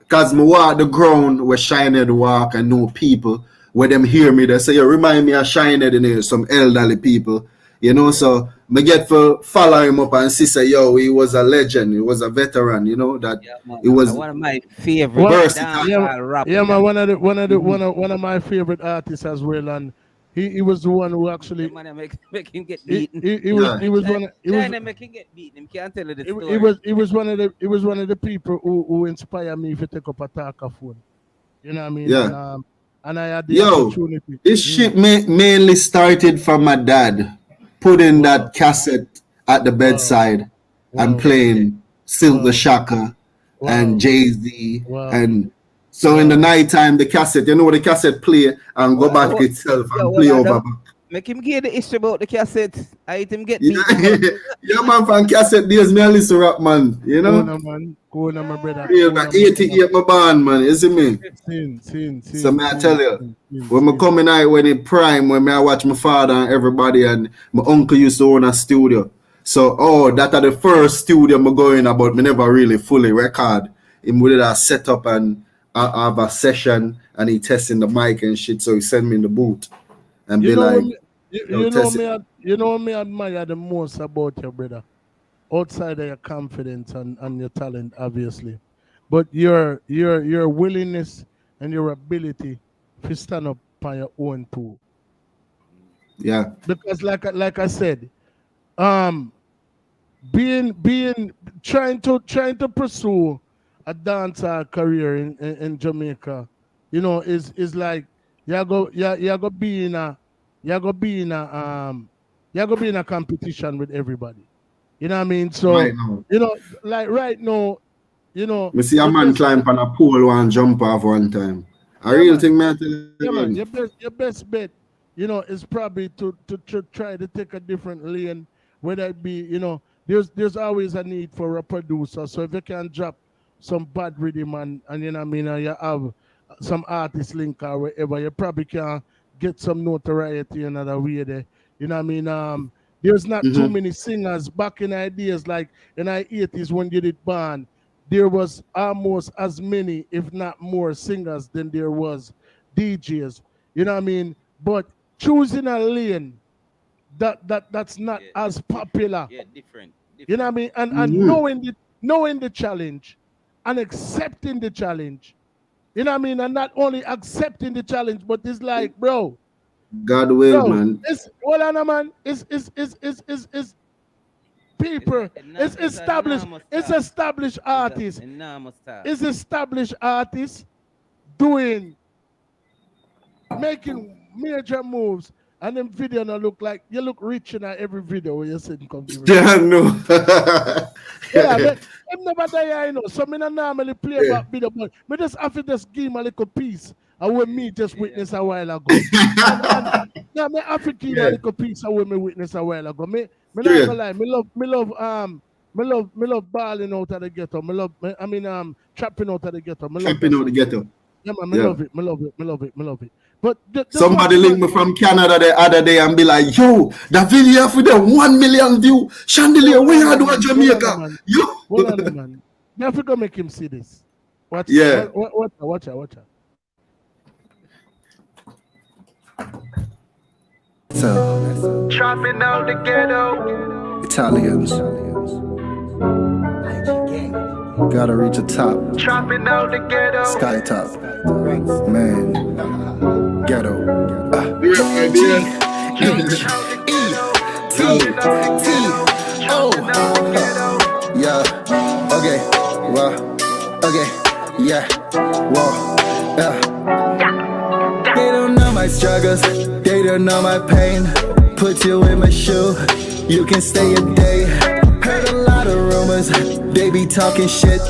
Cause me walk the ground where Shined walk and know people where them hear me, they say, you remind me of Shined in here, some elderly people. You know, so me get to follow him up and see say, yo, he was a legend, he was a veteran, you know, that it was one of my favorite rappers. Yeah, man, one of my favorite artists as well, and he was the one who actually make him get beaten. He was one. Make him get beaten. Him can't tell you the story. He was one of the people who inspired me to take up a talker phone. You know what I mean? Yeah. And I had the opportunity. This shit mainly started from my dad putting that cassette at the bedside and playing Silk the Shocker and Jay-Z. And so in the nighttime, the cassette, you know, the cassette play and go back itself and play over. Make him get the history about the cassette. I hate him get beat. Yeah, man, from cassette days, me a listen rap, man. You know? Go on, my brother. Yeah, 88 my band, man. You see me? So me I tell you, when I come in night when it prime, when I watch my father and everybody, and my uncle used to own a studio. So, that are the first studio I'm going about, me never really fully record. Him with a setup and I have a session and he testing the mic and shit, so he send me in the booth and be like, you know me admire the most about your brother. outside of your confidence and your talent, obviously, but your willingness and your ability to stand up on your own too. Yeah. Because like I said, um, being trying to pursue a dancer career in Jamaica, is like you go be in a you go be in a you go be in a competition with everybody. You know what I mean? So Right now. like right now, Me see a your man best climb on a pole and jump off one time. A yeah real man. thing, man. I tell you. Yeah, man. Your best bet, is probably to try to take a different lane. Whether it be, there's always a need for a producer. So if you can drop some bad rhythm and you know what I mean, and you have some artist link or wherever, you probably can get some notoriety another way there. You know what I mean? There's not too Mm-hmm. many singers back in ideas like in the 80s when you did band. There was almost as many, if not more, singers than there was DJs. You know what I mean? But choosing a lane that's not as popular. Yeah, different. You know what I mean? And Mm-hmm. knowing the challenge and accepting the challenge. You know what I mean? And not only accepting the challenge, but it's like, God will, man. it's hold on, man. It's people. It's established. It's established artists. Enormous task. It's established artists making major moves, and them video now look like you look rich in every video when you see them come to Yeah, no. yeah, but I'm never there, so me not normally play about video, but me just have to just give him a little piece of what me just witnessed a while ago. and yeah, me have to give him a little piece of what me witnessed a while ago. Me not gonna lie, me love balling out of the ghetto. Trapping out of the ghetto. Trapping out the ghetto. Yeah, man, me love it. But somebody link me from Canada the other day and be like, yo, that video for the 1 million view. Chandilare, where you do Jamaica? Yo. Hold on, man. You have to go make him see this. Watch. Yeah. Watch out. So, chopping out the ghetto. Italians. Gotta reach the top. Chopping out the ghetto. Sky top. Man. Ghetto. Yeah. Okay. Well. Okay. Yeah. Whoa. Yeah. They don't know my struggles. They don't know my pain. Put you in my shoe. You can stay a day. Heard a lot of rumors. They be talking shit.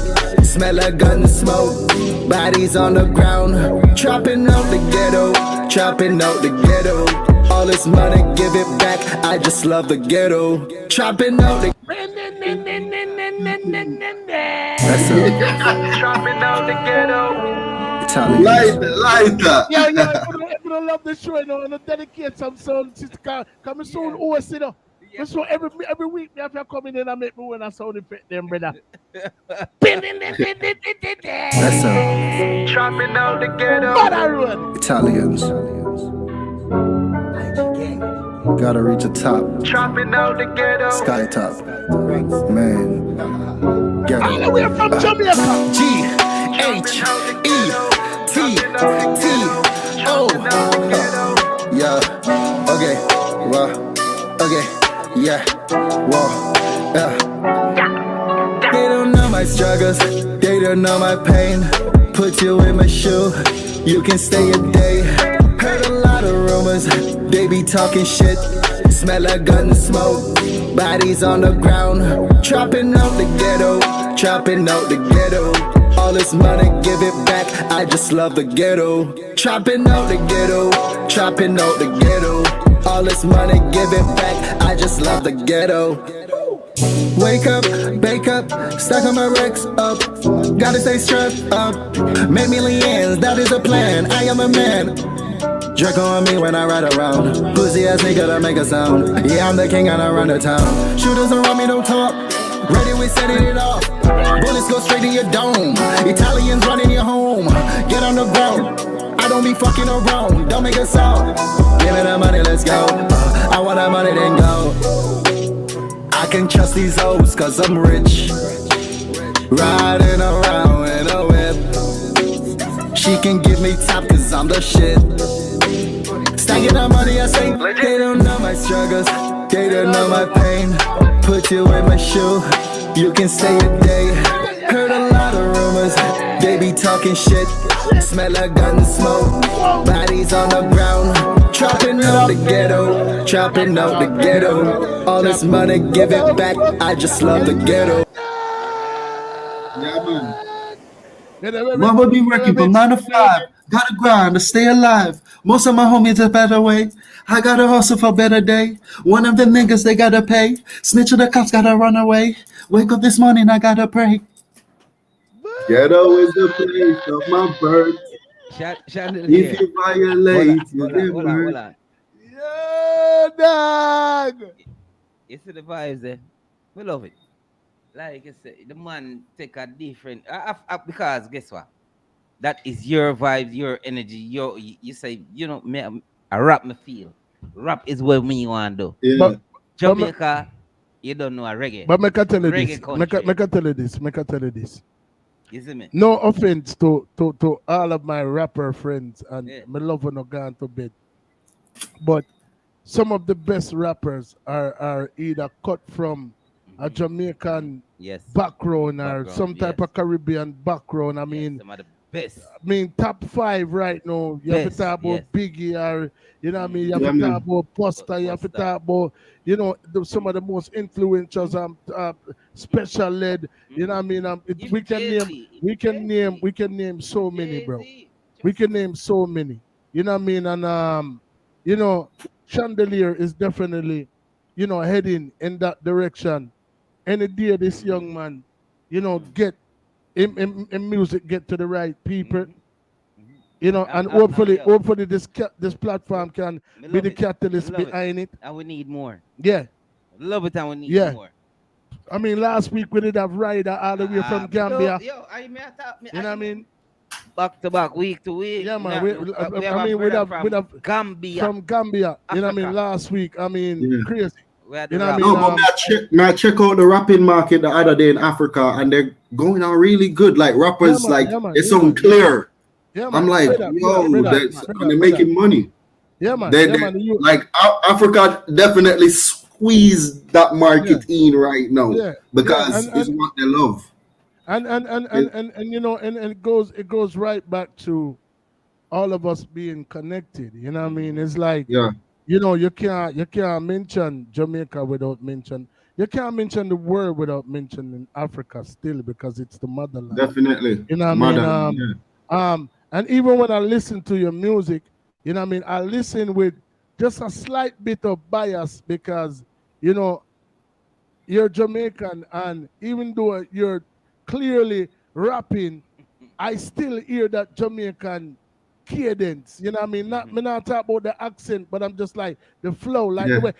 Smell like gun smoke. Bodies on the ground. Chopping out the ghetto. Chopping out the ghetto. All this money, give it back. I just love the ghetto. Chopping out the That's it. Chopping out the ghetto. Italian. Lighter. Yeah. If you don't love the show, and dedicate some sound, come soon, So every week me have to come in and make me when I sound effect them, brother. That's it. Chopping out the ghetto. Italians. Gotta reach the top. Chopping out the ghetto. Sky top. Man. Ghetto. All the way from Jamaica. G-H-E-T-T-O. Yeah. Okay. Well. Okay. Yeah. Whoa. Yeah. They don't know my struggles. They don't know my pain. Put you in my shoe. You can stay a day. Heard a lot of rumors. They be talking shit. Smell like gun smoke. Bodies on the ground. Chopping out the ghetto. Chopping out the ghetto. All this money, give it back. I just love the ghetto. Chopping out the ghetto. Chopping out the ghetto. All this money, give it back. I just love the ghetto. Wake up, bake up, stack on my racks up. Gotta stay strapped up. Make millions, that is the plan. I am a man. Jerk on me when I ride around. Pussy ass nigga to make a sound. Yeah, I'm the king and I run the town. Shooters around me don't talk. Ready, we setting it off. Bullets go straight to your dome. Italians running your home. Get on the ground. I don't be fucking around. Don't make a sound. Give me the money, let's go. I want that money, then go. I can trust these hoes cause I'm rich. Riding around in a whip. She can give me top cause I'm the shit. Stacking the money I say. They don't know my struggles. They don't know my pain. Put you in my shoe. You can stay a day. Heard a lot of rumors. They be talking shit. Smell like gun smoke. Bodies on the ground. Trapping out the ghetto. Trapping out the ghetto. All this money, give it back. I just love the ghetto. Yeah, man. Mama be working from 9 to 5. Gotta grind to stay alive. Most of my homies are better way. I gotta hustle for better day. One of the niggas they gotta pay. Snitch of the cops gotta run away. Wake up this morning, I gotta pray. Ghetto is the place of my birth. If you violate, you get Hold hurt. on. Yeah, dog. You see the vibes there? We love it. Like I said, the man take a different because guess what? That is your vibes, your energy. You say, me, I rap me feel. Rap is what me want to do. Yeah. Jamaica, you don't know a reggae. But make I tell you reggae this. country. Make I tell you this. Make I tell you this. You see me? No offense to all of my rapper friends and my love when I gone to bed. But some of the best rappers are either cut from a Jamaican background or some type of Caribbean background. I mean, some of the best. I mean, top 5 right now. You have to talk about Biggie, or you know what I mean. You have to talk about Busta. You have to talk about some of the most influential special ed. You know what I mean. We can name so many, bro. We can name so many. You know what I mean. And Chandelier is definitely heading in that direction. Any day this young man, get in music, get to the right people, and hopefully this platform can be the catalyst behind it. And we need more. Yeah. Love it, and we need more. I mean, last week we did have Ryder all the way from Gambia. You know what I mean? Back to back, week to week. Yeah, man. We'd have Gambia. From Gambia. Africa. You know what I mean? Last week, I mean, crazy. You know what I mean? No, but I check out the rapping market the other day in Africa, and they're going on really good. Like rappers, they sound clear. Yeah, man. I'm like, they're making money. Yeah, man. Like Africa definitely squeeze that market in right now because it's what they love. And it goes right back to all of us being connected. You know what I mean? It's like you can't mention Jamaica without mention. You can't mention the world without mentioning Africa still, because it's the motherland. Definitely. You know what I mean? And even when I listen to your music, you know what I mean, I listen with just a slight bit of bias, because you're Jamaican, and even though you're clearly rapping, I still hear that Jamaican cadence. You know what I mean? Me not talk about the accent, but I'm just like the flow, like the way.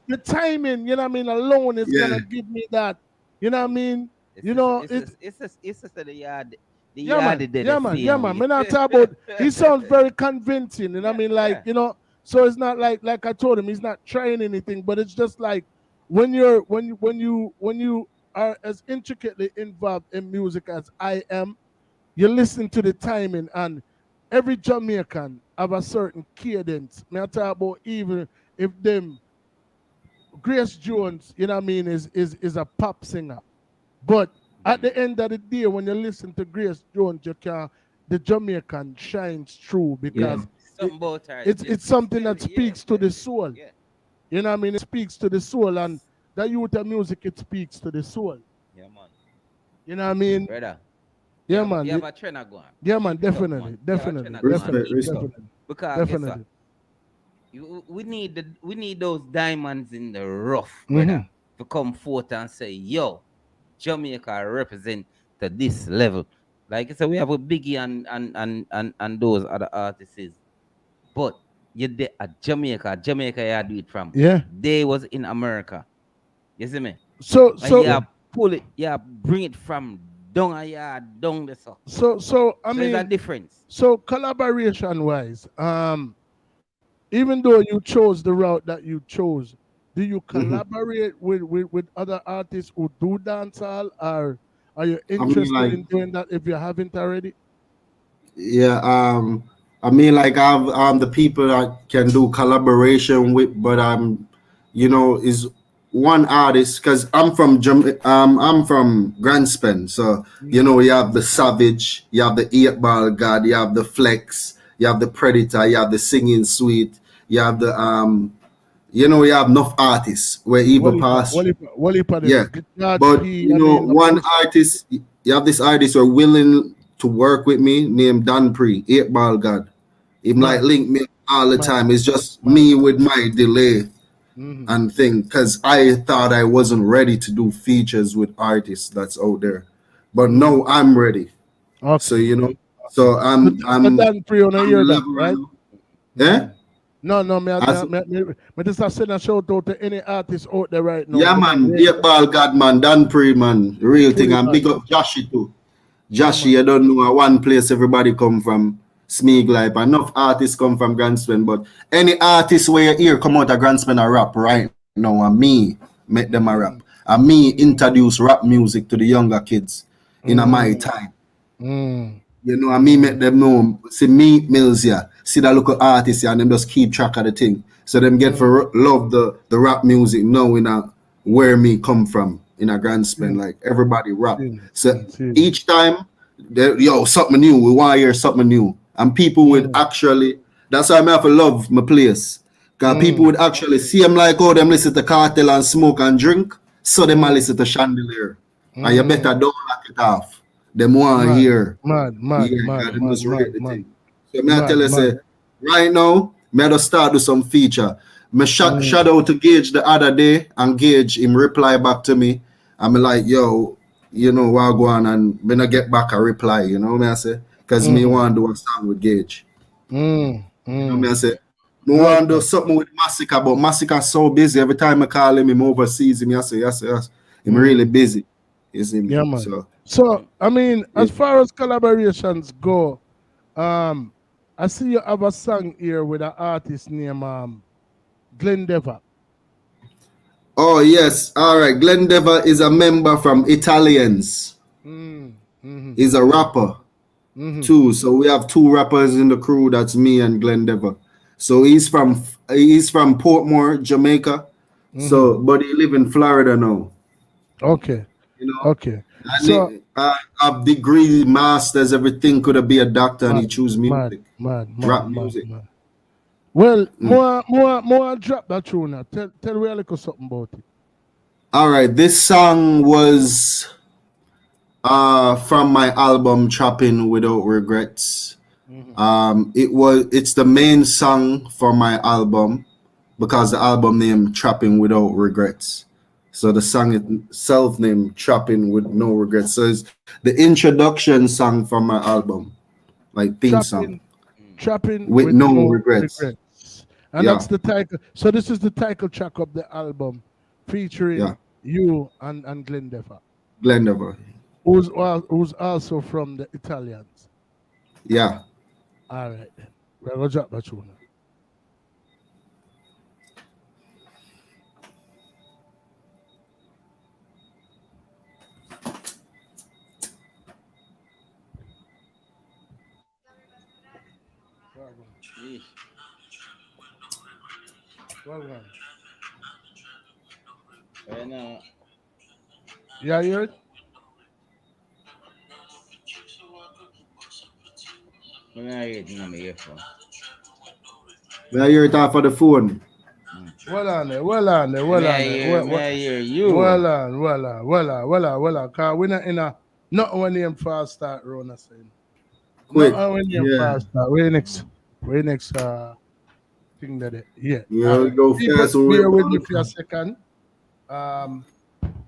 The timing, you know what I mean, alone is gonna give me that. You know what I mean? It's just the yard. Yeah, man. Me not talk about. He sounds very convincing. You know what I mean? Like so it's not like I told him, he's not trying anything, but it's just like when you are as intricately involved in music as I am, you listen to the timing, and every Jamaican have a certain cadence. Me I talk about, even if them Grace Jones, you know what I mean, is a pop singer, but at the end of the day, when you listen to Grace Jones, the Jamaican shines through, because it's something that speaks to the soul. You know what I mean? It speaks to the soul, and that youth of music, it speaks to the soul. Yeah, man. You know what I mean? Brother. Yeah, man. You have a trainer going. Yeah, man. Definitely. Because definitely. We need those diamonds in the rough, brother, to come forth and say, yo, Jamaica represent to this level. Like I said, we have a Biggie and those other artists. But you did at Jamaica you do it from. Yeah. They was in America. You see me? So pull it, bring it from down the so I mean, there's a difference. So collaboration wise, even though you chose the route that you chose, do you Mhm. collaborate with other artists who do dancehall, or are you I mean, interested like, in doing that if you haven't already? yeah, I mean, like, I've the people I can do collaboration with, but is one artist because I'm from Grandspen, so you have the Savage, you have the 8 Ball God, you have the Flex, you have the Predator, you have the Singing Sweet, you have the you have enough artists where either pass. Wally for Yeah, them. God but P, I mean, one artist, you have this artist who are willing to work with me named Dan Pre, 8 Ball God. Him like mad, link me all the mad, time. It's just mad. me with my delay Hmm. and thing because I thought I wasn't ready to do features with artists that's out there, but Mm. no, I'm ready. So Okay. Okay. so So, I'm so I'm Dan Pre, on I'm the hear that, level right right? now. Yeah. Mm. No, no, As, me just a send a shout out to any artist out there right now. yeah, Them a man. ready. 8 Ball God, man. Dan Pre, man. Real thing. Fully And bad. big up Joshy too. Yeah, Joshy, man. you don't know one place everybody come from. Smeag Life. Enough artists come from Grandspen, but any artist where you hear come out of Grandspen a rap right now, and me make them a rap. Mm. And me Mm. introduce rap music to the younger kids in a my Mm. time. Mm. And me make Mm. them know, see me Mills here, see that local artists here, and them just keep track of the thing. So them get Mm. for love the rap music now in a where me come from in a grand span. Mm. Like everybody rap. Mm. So Mm. each time something new, we want to hear something new. And people would Mm. actually that's why I have to love my place. Cause people Mm. would actually see them like oh them listen to cartel and smoke and drink. So them a Mm. listen to Chandelier. And you better Mm. don't lock it off. Them want to Mad, hear. mad, mad, Yeah, mad, God, them mad, just mad, rate the mad, thing. So may I tell mad, you, mad. say, right now, may I just start do some feature. Me Mm. shout out to Gage the other day, and Gage him reply back to me. I'm like, yo, what go on, and when I get back a reply, me I say, cause me Mm. want to do a song with Gage. Mm. Me Mm. I say, me want to do Okay. something with Massacre, but Massacre so busy. Every time I call him overseas, him I say, yes, yes. Him really Mm. busy. You see me? Yeah, man. So So, I mean, yeah. as far as collaborations go, um, I see you have a song here with an artist named Glenn Dever. Oh yes, all right. Glenn Dever is a member from Italians. Mm. Mm-hmm. He's a rapper Mm-hmm. too. So we have 2 rappers in the crew. That's me and Glenn Dever. So he's from Portmore, Jamaica. Mm-hmm. So but he live in Florida now. Okay. You know, Okay. and So, have degree, masters, everything. Could have be a doctor, and he mad, choose mad, music, mad, mad, rap mad, music. mad. Well, Mm. more drop that tune now. Tell me a little something about it. All right, this song was from my album Trapping Without Regrets. Mm-hmm. It's the main song for my album because the album name Trapping Without Regrets. So the song itself named Trapping with No Regrets. So it's the introduction song for my album, like theme song Trapping with with no no regrets. regrets. And Yeah, that's the title. So this is the title track of the album yeah. featuring you and Glenn Defer, Glendover. who's also from the Italians. Yeah. All right then. We're gonna drop that tune now. Well done. Yeah, you hear it? Where you hear it off of the phone? Well on there, well on there, well on there. Well on, well on, well on, well on, well on. Cause we're not in a not when name fast start run a saying. Not Quick. when name Yeah. fast start. Where next thing that it. Yeah. All We right. go People fast. We bear with me run. for a second.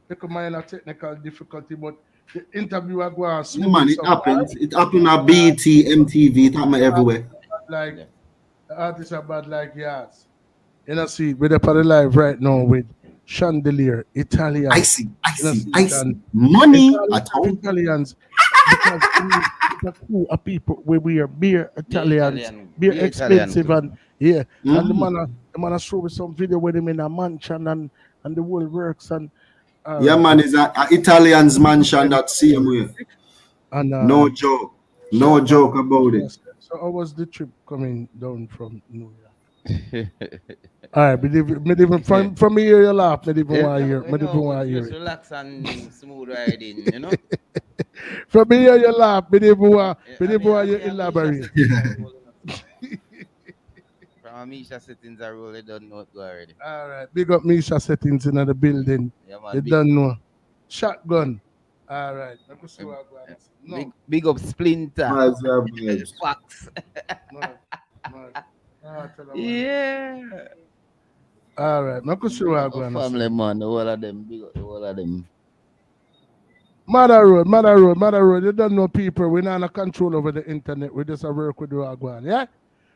Take a minor technical difficulty, but the interview are going Yeah, smooth man, it so far. happens. It happened at BT, MTV, it happened everywhere. Like the artists are bad like yours. You know, see, we're up on the live right now with Shandilare, I Italians. see, I You know, see, see, I and see. Money, I Italians of told you. Italians because we it's a crew of people where we are beer Italians, beer Italian expensive crew. and Yeah, and the man show me some video with him in a mansion and the whole works and Yeah, man, it's a Italian's mansion that same way. and No joke. No joke about it. So how was the trip coming down from New York? All right, but even from me hear you laugh, me even want to hear, me even want to hear just it. relax and smooth riding, you know. From me hear you laugh, me even want you elaborate. From Misha settings are roll, they don't know it go already. All right, big up Misha settings in the building. Yeah, man, they don't know. Shotgun. All right, let me see what I'm going to say. No. Big up Splinter. Fox. Yeah. All right, let me see what I'm going to say. Family man, the whole of them, big up the whole of them. Mother Road. You don't know people. We're not in control over the internet. We just work with the Wagwan, yeah?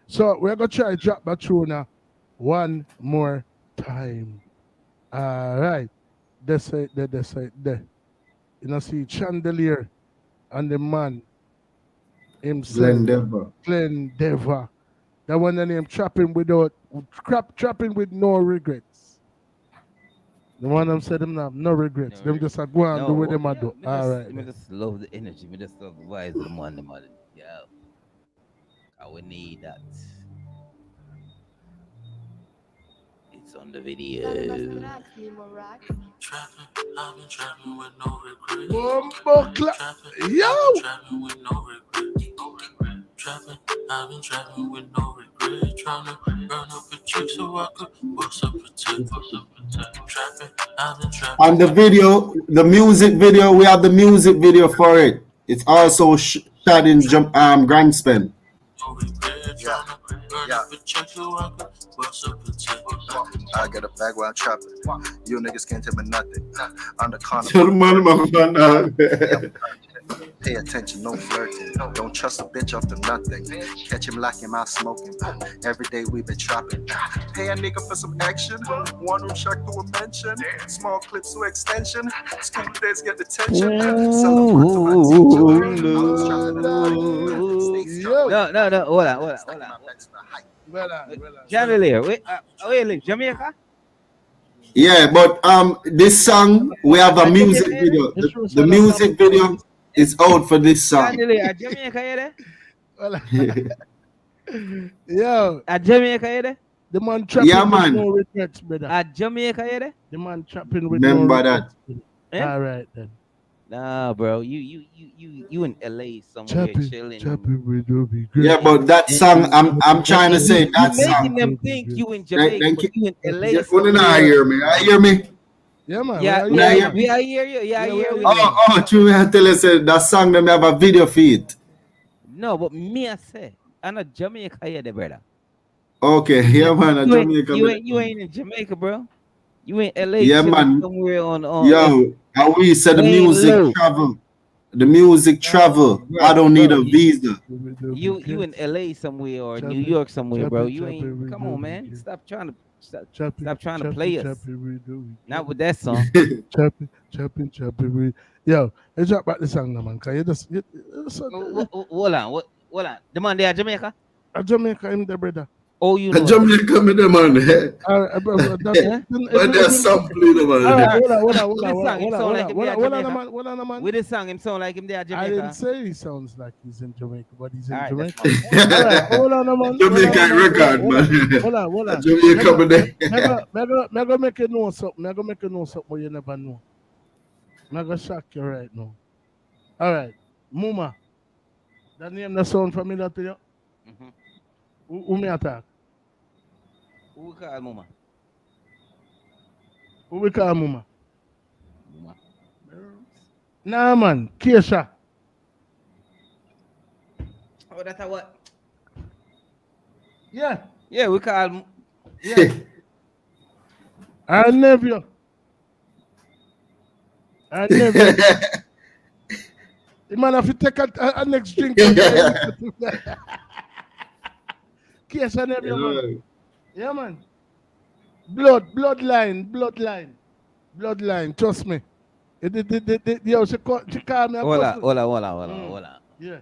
So we're going to try to drop that tune now one more time. All right. That's it. There. You know, see Chandelier and the man himself. Glenn Dever. That one the name trapping with no regrets. The one them said them have no regrets. Them just go and do what them do. All right. I just love the energy. I just love the vibes of the man. Yeah. We need that. It's on the video. I've been trapping with no regret. Yo! I've been trapping with no regret. Trying to burn up a chick so I could bust up a tip. Trapping, I've been trapping. And the video, the music video, we have the music video for it. It's also shot in Grand Spend. I get a bag while trapping. You niggas can't tell me nothing. I'm the Pay attention, no flirting. Don't trust a bitch off the nothing. Catch him like him out smoking. Every day we been trapping. Pay a nigga for some action. One room shack to a mention. Small clips to extension. School days get detention. No. Hold on. Chandelier, wait, you live Jamaica? Yeah, but this song we have a music video. The music video is out for this song. Chandelier, Jamaica, Yo, at Jamaica, you there? The man trapping with no regrets, brother. At Jamaica, you there? The man trapping with Remember no regrets. Eh? All right then. Nah, bro, you in LA somewhere chilling. Trapping with no regrets. Yeah, but that song, I'm trying to say that you song. Making them think you in Jamaica, but you in LA. You not hear me? I hear me. Yeah, man. Yeah, we I hear you. Yeah, I hear you. True. I tell you, say that song them have a video feed. No, but me I say, I'm not Jamaica here, the brother. Okay, yeah, man. Jamaica. You ain't in Jamaica, bro. You in LA. Yeah, man. Somewhere on. Yo, how we said the music travel. The music travel. I don't need a visa. You in LA somewhere or New York somewhere, bro. You ain't. Come on, man. Stop trying to play us. Not with that song. Chopping. Yo, let's drop back the song now, man. Cause you just hold on. The man there at Jamaica? At Jamaica, him the brother. Oh, you know. Jamaica, me the man. But they're sampling the man. Hold on, man. With this song, him sound like him there at Jamaica. I didn't say he sounds like he's in Jamaica, but he's in Jamaica. Hold on, man. Jamaica record, man. Hold on. Jamaica, man. I'm gonna make you know something. I'm gonna make you know something what you never know. I'm gonna shock you right now. All right, Muma. That name that sound familiar to you? Who me attack? Who we call Muma? Who we call Muma? Nah, man. Keisha. Oh, that's a what? Yeah. Yeah, we call. Yeah. Our nephew. The man have to take a next drink. Keisha nephew, man. Yeah, man. Bloodline. Trust me. Yo, she called me. Hold on. Yeah.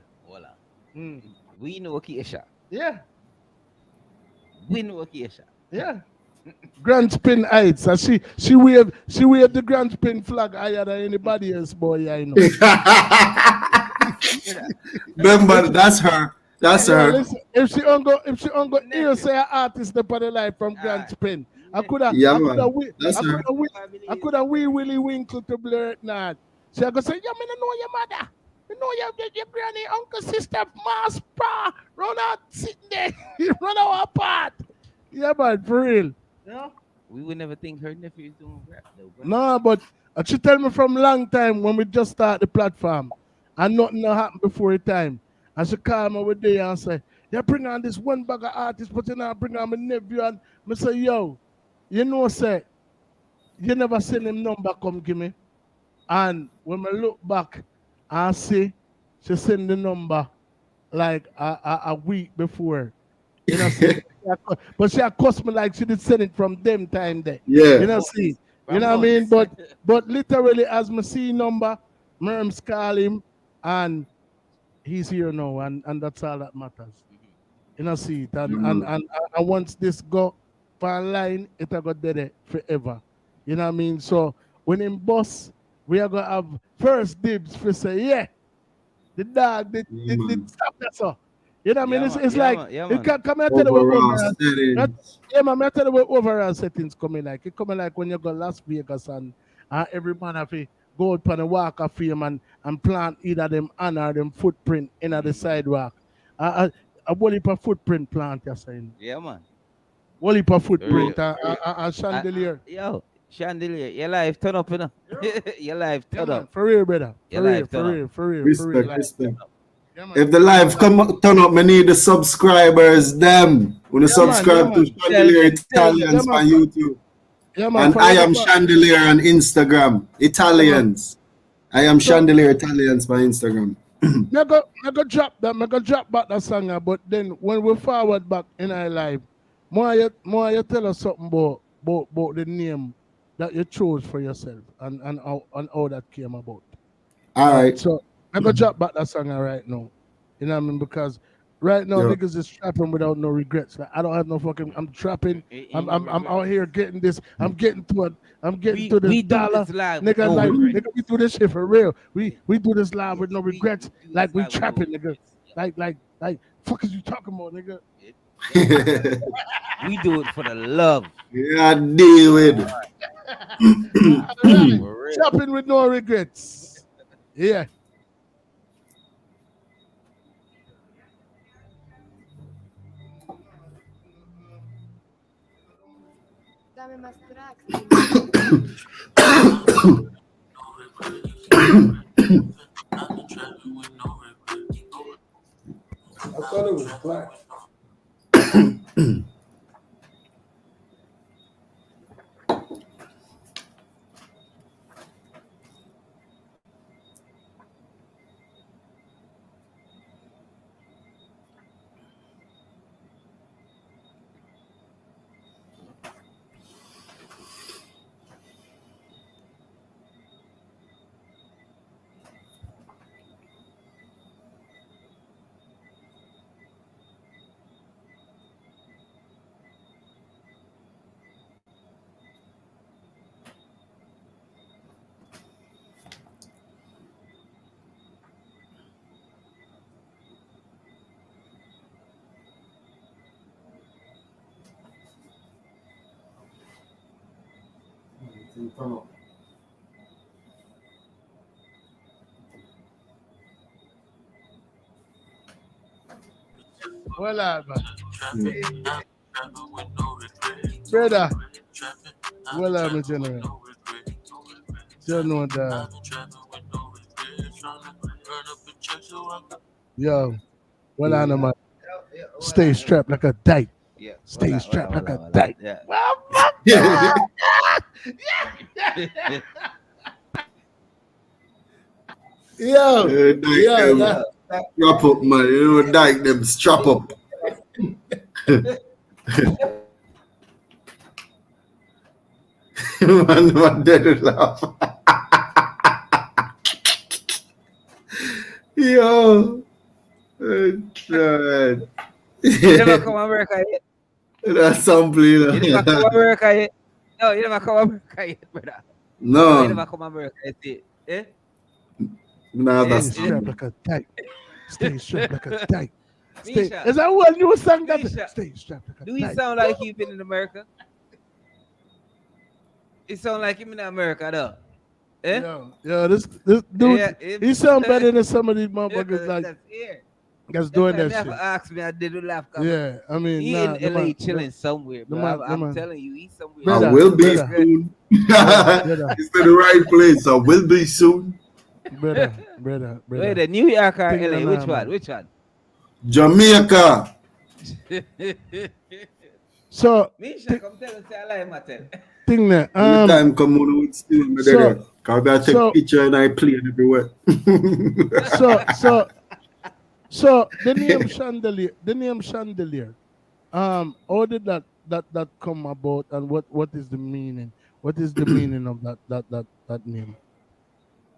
We know Keisha. Yeah. win vacation. Yeah. Grand Spin Heights. And she waved the Grand Spin flag higher than anybody else, boy, I know. Remember, that's her. That's Yo, her. listen, if she ungo here say an artist the the life from Grand Spin. I coulda Yeah, I coulda man. wi- That's I her. coulda wi- I coulda wee Willie Winkle to blur it not. She I go say, yeah, me no know your mother. You know your granny, uncle, sister, mass pa, run out sitting there, you run out apart. Yeah, man, for real. Yeah. We would never think her nephew is doing rap though, bro. No, but she tell me from long time when we just start the platform and nothing happened before the time. And she call me with day and say, you bring on this one bag of artist, but you now bring on my nephew. And I say, yo, you know, say, you never send him number come give me. And when I look back and see, she send the number like a week before. You know, see, but she cost me like she did send it from them time there. Yeah. You know, see, you know what I mean? But literally, as me see number, Merms call him, and he's here now, and that's all that matters. You know, see it, and once this go for line, it'll go dead forever. You know what I mean? So when in boss, we are gonna have first dibs for say, yeah, the dog did stop that so. You know what I mean? It's like it can come out the way Overall overall. settings. Yeah, man, I tell you what overall settings coming like. It coming like when you go Las Vegas and every man have to go out on a walk of fame and plant either them honor or them footprint in the sidewalk. A whole heap of footprint plant, you're saying. Yeah, man. Whole heap of footprint, Real. a chandelier. Yo, chandelier, your life turn up, you know. Your life Yeah, turn man, up. for real, brother. Your For real, life turn for up. real, for real, for real. Respect, Like, respect. yeah, man. If the live turn up, I need the subscribers, them. When you Yeah, man, subscribe yeah, to man. Chandelier Tell them. Italians Yeah, man, on YouTube. Yeah, man, And for I real, am man. Chandelier on Instagram. Italians. I am So, Chandelier Italians by Instagram. I go drop back that song, but then when we forward back in our life, more you tell us something about the name that you chose for yourself and how that came about. All right. So I go drop back that song right now. You know what I mean? Because right now Yeah. niggas is trapping without no regrets. Like I don't have no fucking. I'm trapping. I'm out here getting this. I'm getting to this We do dollar. this live with Nigga, no like regret. nigga, we do this shit for real. We do this live with no We regrets. do this Like we live with no trapping, nigga. regrets. Yeah. Like fuck is you talking about, nigga? We do it for the love. Yeah, deal with. Right. For real. Trapping with no regrets. Yeah. I thought it was black. Well, brother. Well, my general. You know that. Yo, well, I'm a stay strapped like a dyke. Yeah. Stay strapped like a dyke. Yeah. Yo, Strap up, man. You know, dyke them, strap up. Man, dead to laugh. Yo. God. You never come America yet? That's something. You never come America yet? No, you never come America yet, brother. No, you No, never come America yet. Eh? no Eh? Stay Eh? strapped understand. like a tight. Stay strapped like a tight. Stay. Misha, Is that one new song that? Misha, Stay strapped like a do he tight. sound like he been in America? It sound like him in America, though. Eh? Yeah. This Yeah, dude, he sound better than some of these motherfuckers like that's here. that's That's doing why that me have shit. to ask me. I did a laugh comment. Yeah, I mean, He in nah, LA chilling somewhere, the bro. man, the I'm man, telling you, he's somewhere I brother, will chilling, be bro. brother, soon. brother, It's in the right place. I will be soon. Wait, brother. the New York or Thing LA? and Which one? man. Which one? Jamaica. So Misha, come tell us I like Mattel. thing there. Anytime come on with still me there. So Cause I take so picture and I play it everywhere. so so so the name Chandelier. How did that come about, and what is the meaning? What is the meaning of that name?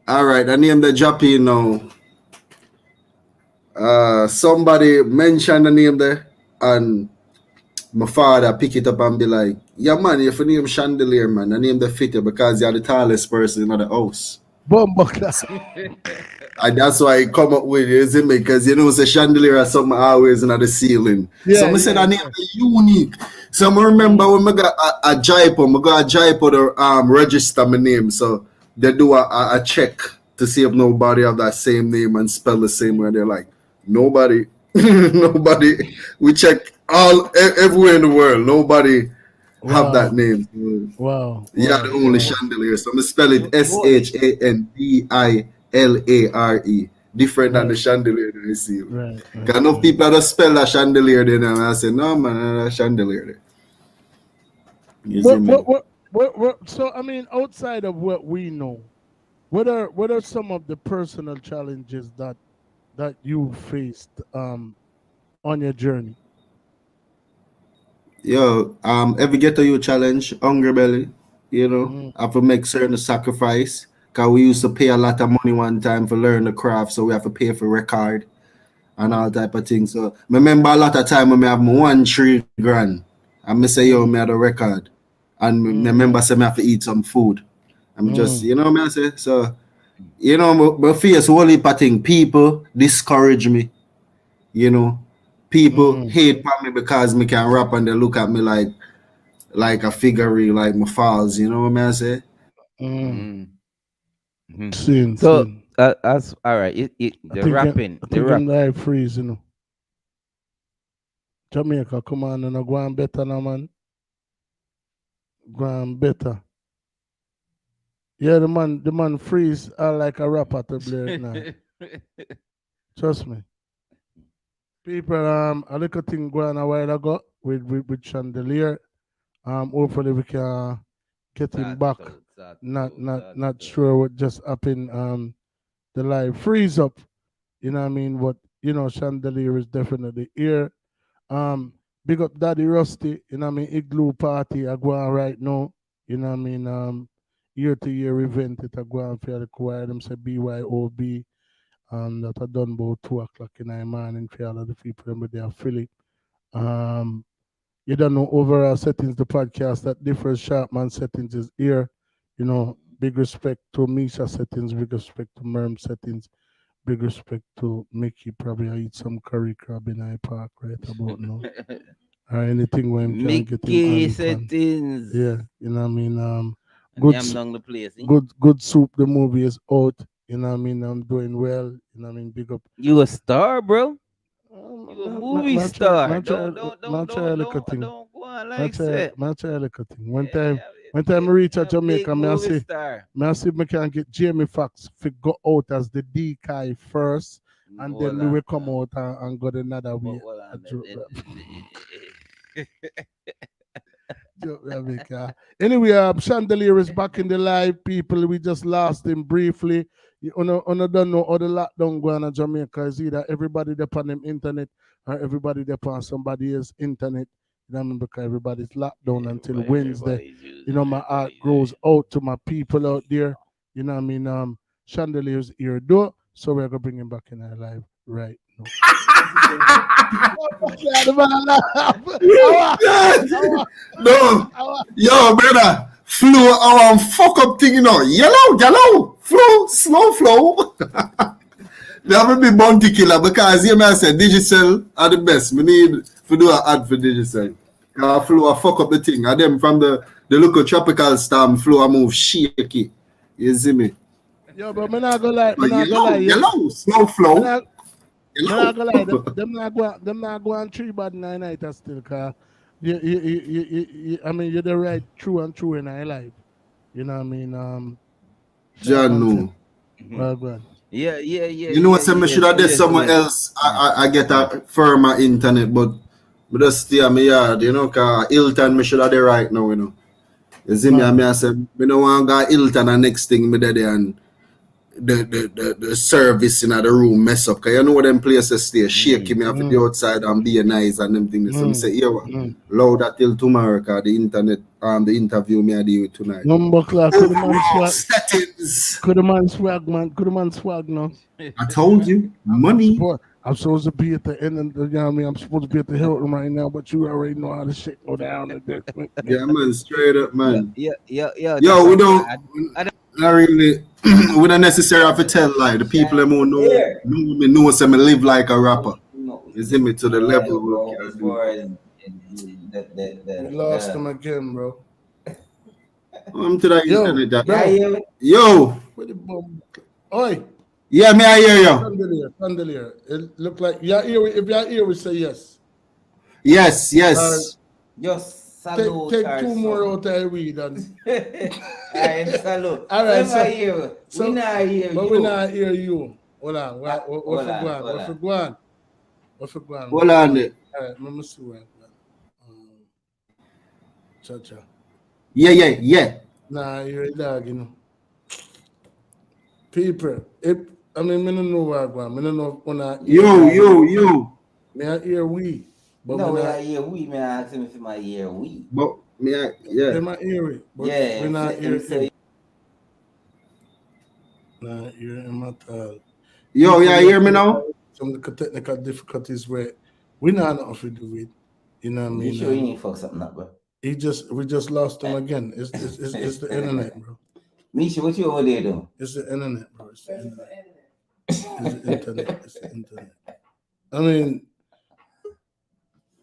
All right, I name the Jappy now. Somebody mentioned the name there, and my father pick it up and be like, "Yeah, man, if you name Chandelier, man, I name the fit you because you're the tallest person in the house." Bomba. And that's why I come up with it, you see me? Because you know, it's a chandelier or something always in the ceiling. So Yeah, I said, I name yeah. it unique. So I remember when I got a Jaipur, I got a Jaipur to register my name. So they do a check to see if nobody have that same name and spell the same way. They're like, nobody, nobody. We check everywhere in the world. Nobody have that Wow, name. So, wow, yeah, the wow, only wow. chandelier. So I'm gonna spell it Boy, Shandilare. Different than the Right, chandelier that I see. right, Cause enough right. people that spell that chandelier then and I say, no man, that chandelier there. You see What, me? what, what, so I mean, outside of what we know, what are some of the personal challenges that you faced on your journey? Yo, every ghetto you challenge, hungry belly, you know, Mm, have to make certain sacrifice. Cause we used to mm, pay a lot of money one time for learn the craft, so we have to pay for record and all mm, type of things. So I remember a lot of time when I have my 1 3 grand and I say yo mm, me had a record and I mm, remember say me have to eat some food. I'm just mm, you know what I say? So you know my face whole heap of thing. People discourage me, you know. People mm, hate me because me can rap and they look at me like a figure like my falls, you know what I say? mm. mm. Mhm. So Sin. that's all right. I think The him rap. life freeze, you know. Jamaica, come on, and go on better now, man. Go on better. Yeah, the man freeze like a rapper to blare it now. Trust me. People, a little thing going a while ago with Chandelier. Hopefully we can get him back. Not sure what just happened. The live freeze up. You know what I mean? But you know, Chandelier is definitely here. Big up Daddy Rusty. You know what I mean? Igloo party I go on right now. You know what I mean? Year to year event it I go on for the choir. Them say BYOB. That I done about 2 o'clock in the morning for all of the people them there Philly. Um, you don't know overall settings the podcast that different Sharpman settings is here. You know, big respect to Misha settings, big respect to Merm settings, big respect to Mickey. Probably I eat some curry crab in I park right about now. Or anything where him can get him Mickey hand pan. settings. Yeah, you know what I mean? And Good I'm down the place. Eh? good soup, the movie is out. You know what I mean? I'm doing well. You know what I mean? Big up. You a star, bro. You a movie Man try, star. man try, man try a little thing. Don't go on like that. Man try a little thing. One time I Yeah, reach yeah, out big Jamaica, movie star. I see if I can get Jamie Foxx to go out as the decoy first, and then Hold we on. will come out and go another way. Hold on. Jamaica. Anyway, Chandelier is back in the live, people. We just lost him briefly. You know, don't know how the lockdown going on Jamaica is either everybody there on them internet or everybody there on somebody else's internet. You know what I mean? Because everybody's locked down until Wednesday. You know, my heart goes out to my people out there. You know what I mean? Chandelier's here. Though So we're gonna bring him back in our life right now. No, yo, brother, flow our fuck up thing, you know. Yellow, flow, slow flow. They have a big bounty killer because you may say digital are the best. We need to do an ad for digital. Flow a fuck up the thing. And them from the local tropical storm, flow a move shaky. You see me? Yo, but me not gonna lie, yellow, slow flow. Me not gonna lie, them not go on tree bad night still, cause I mean you're the right true in our life. You know what I mean? John, no. Well, go on. Yeah. You know what? I should have done somewhere else. I get a firmer internet, but just stay in my yard. You know, cause Hilton, me should have there right now. You know, you see me? I say, me no want to go Hilton. And next thing me there and the service in the room mess up. Cause you know them places stay shaky me off the outside and be nice and them things. So me say, here, loud that till tomorrow. Cause the internet, the interview me I deal with tonight. Number class, could the man swag now. I told you, money. I'm supposed to be at the end of the, you know what I mean? I'm supposed to be at the Hilton right now, but you already know how the shit go down. Yeah, man, straight up, man. Yeah. Yo, we don't not really, we don't necessarily have to tell like the people that who know say me live like a rapper. You see me to the level we lost him again, bro. I'm to that internet. Yo. Oi. Yeah, me I hear you. Shandilare. It look like if you're here, we say yes. Yes. Just salute. Take two more out of weed and salute. All right, so we not hear you. But we not hear you. Hold on. What for Guan? Hold on. All right, let me see what Cha. Yeah. Nah, you're a dog, you know. People, I don't know what I'm going. I don't know when I Yo. May I hear we? But no, when I hear we, may I ask him if I hear we? But yeah. They might hear it. But yeah. We're not hearing. Nah, you're in my thought. Yo, yeah, hear me now? Some of the technical difficulties where we not know if we do it. You know what I mean? You sure you ain't fuck something up, bro? We just lost him again. It's the internet, bro. Misha, what you over there doing? It's the internet, bro. It's the internet. I mean,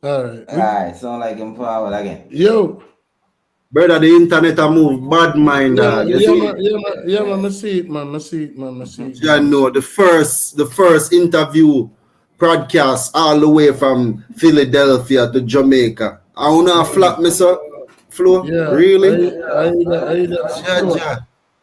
all right. Sound like him forward again. Yo. Brother, the internet a move bad mind. Yeah, man, I see it, man. Yeah, no, the first interview broadcast all the way from Philadelphia to Jamaica. I wanna flap me, sir. Flo, yeah, really?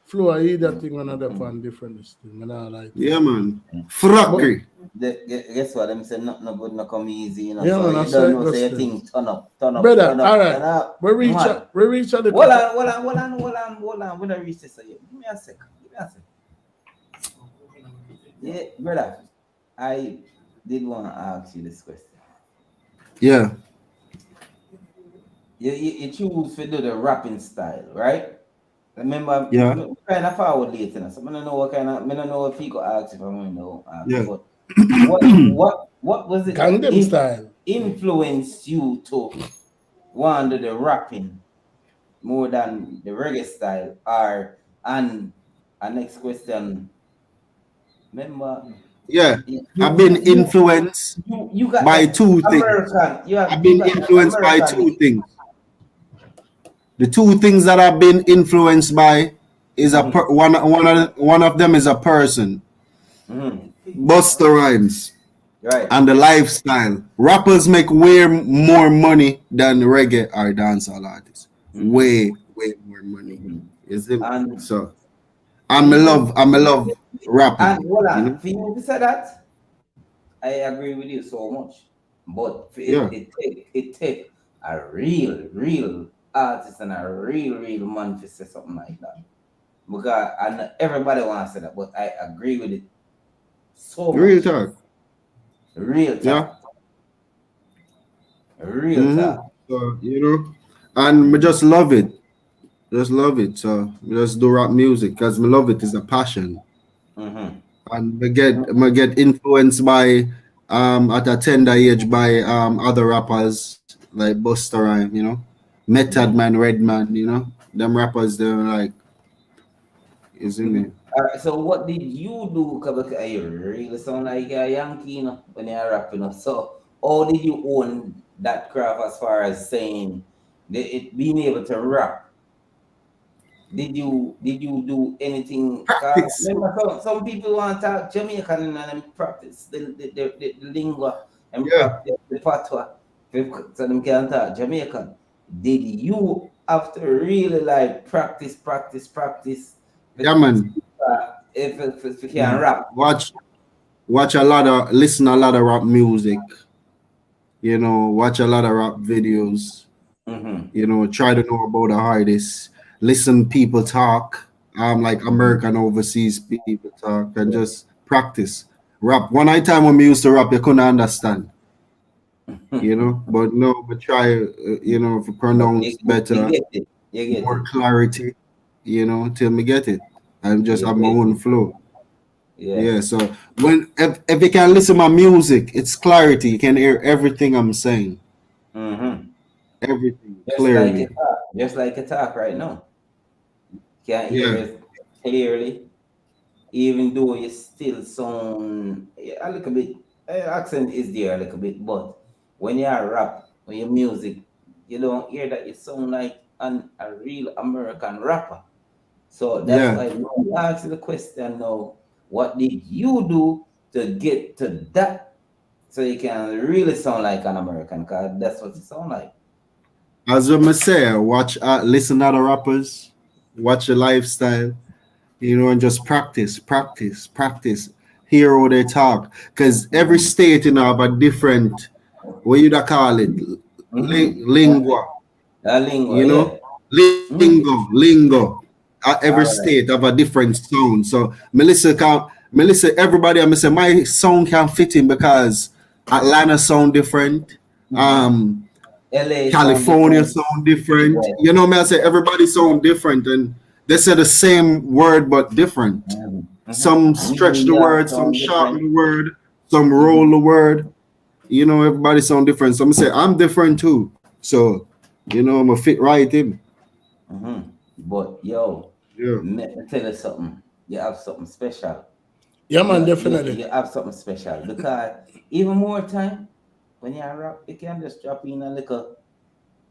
Flo, I hear that thing another one different thing. Like yeah, man. Frackery. Guess what? Them say nothing good, not come easy. You know, yeah, so man, you don't know, say things turn up. Brother, all right. We reach out the. Hold on. When I reach this, give me a second. Yeah, brother. I did want to ask you this question. Yeah. You choose to do the rapping style, right? Remember, yeah. Kind of forward later, so I don't know what kind of. I don't know if he could ask if I want to know. Yeah. But what was it? Gangnam style influenced you to want to do the rapping more than the reggae style? And next question. Remember? Yeah, I've been influenced by two things. I've been influenced by two things. The two things that I've been influenced by is one of them is a person, Busta Rhymes, right, and the lifestyle. Rappers make way more money than reggae or dancehall artists. Way more money. Is it? So I'm a love rapping. And hold on, for you to say that, I agree with you so much. But it take a real artist and a real man to say something like that. Because I know everybody wants to say that, but I agree with it so much. Real talk. Yeah. Real talk. So, and me just love it. So we just do rap music because me love it is a passion. And me get influenced by at a tender age by other rappers like Busta Rhyme, you know, Method Man, Redman, you know, them rappers they're like, you see me? So what did you do? Because you really sound like a Yankee, you know, when you're rapping up. So how did you own that craft as far as saying being able to rap? Did you do anything? Cause Practice. remember some people want to talk Jamaican and them practice the lingua and Yeah. practice the patois so them can talk Jamaican. Did you have to really like practice Yeah, man. if you can rap? Watch a lot of listen a lot of rap music, you know, watch a lot of rap videos, Mm-hmm. you know, try to know about the artists, listen people talk, like American overseas people talk, and just practice. Rap. One night time when we used to rap, you couldn't understand, you know, but no, but try, you know, to But pronounce you better, get it. You get more it. clarity, you know, till me get it. And just You have my get own it. flow. Yeah. Yeah, so when if you can listen to my music, it's clarity. You can hear everything I'm saying, Mm-hmm. everything Just like it clearly. talk. Just like it talk right now. Can't hear Yeah, it clearly, even though you still sound a little bit accent is there a little bit, but when you are rap, when your music, you don't hear that you sound like a real American rapper. So that's yeah. why we ask you the question now, what did you do to get to that so you can really sound like an American? Because that's what you sound like. As I say, watch, listen to the rappers, watch your lifestyle, you know, and just practice. Hear how they talk, because every Mm-hmm. state, you know, have a different, what you da call it, Mm-hmm. lingua, Lingua, you yeah. know, Mm-hmm. lingo. All Every right. state have a different sound. So Melissa, everybody, I say my sound can fit in because Atlanta sound different. Mm-hmm. Um, LA sound California different. sound different. Yeah. You know, me I say everybody sound different, and they say the same word but different. Mm-hmm. Some New stretch the York word, some sound shorten different. the word, some Mm-hmm. roll the word. You know, everybody sound different. Some say I'm different too. So, you know, I'm a fit right in. Mm-hmm. But yo, Yeah. let me tell you something. You have something special. Yeah, man, You definitely. have something special because even more time when you rap, you can just drop in a little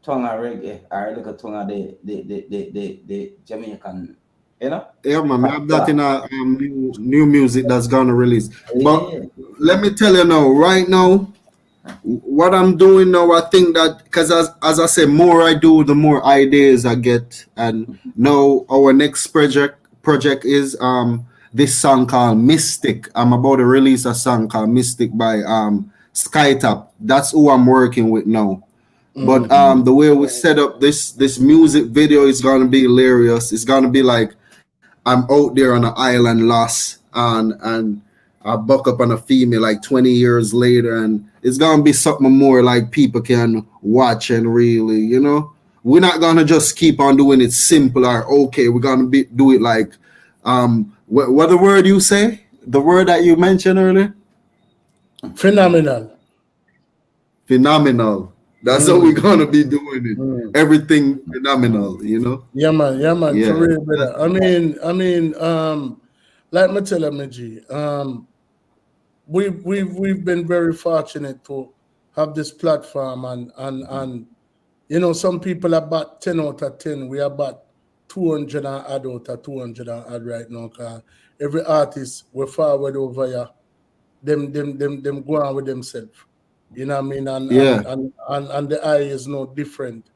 tongue of reggae or a little tongue of the Jamaican, you know? Yeah, man, I have that Patois. in a new music that's gonna release. But Yeah. let me tell you now, right now, what I'm doing now, I think that because as I say, more I do, the more ideas I get. And now our next project is this song called Mystic. I'm about to release a song called Mystic by Skytop. That's who I'm working with now. But the way we set up this music video is gonna be hilarious. It's gonna be like I'm out there on an island lost and I buck up on a female like 20 years later, and it's gonna be something more like people can watch and really, you know. We're not gonna just keep on doing it simple or okay, we're gonna do it like what the word you say? The word that you mentioned earlier? Phenomenal. Phenomenal. That's what we're Mm, gonna be doing it. mm. Everything phenomenal, you know? Yeah, man, for Yeah. real, brother. Like me tell you, G, we've been very fortunate to have this platform and you know, some people are about 10 out of 10. We are about 200 and add out of 200 and add right now. Cause every artist we're forward over here, them go on with themselves. You know what I mean? Yeah. And the eye is no different.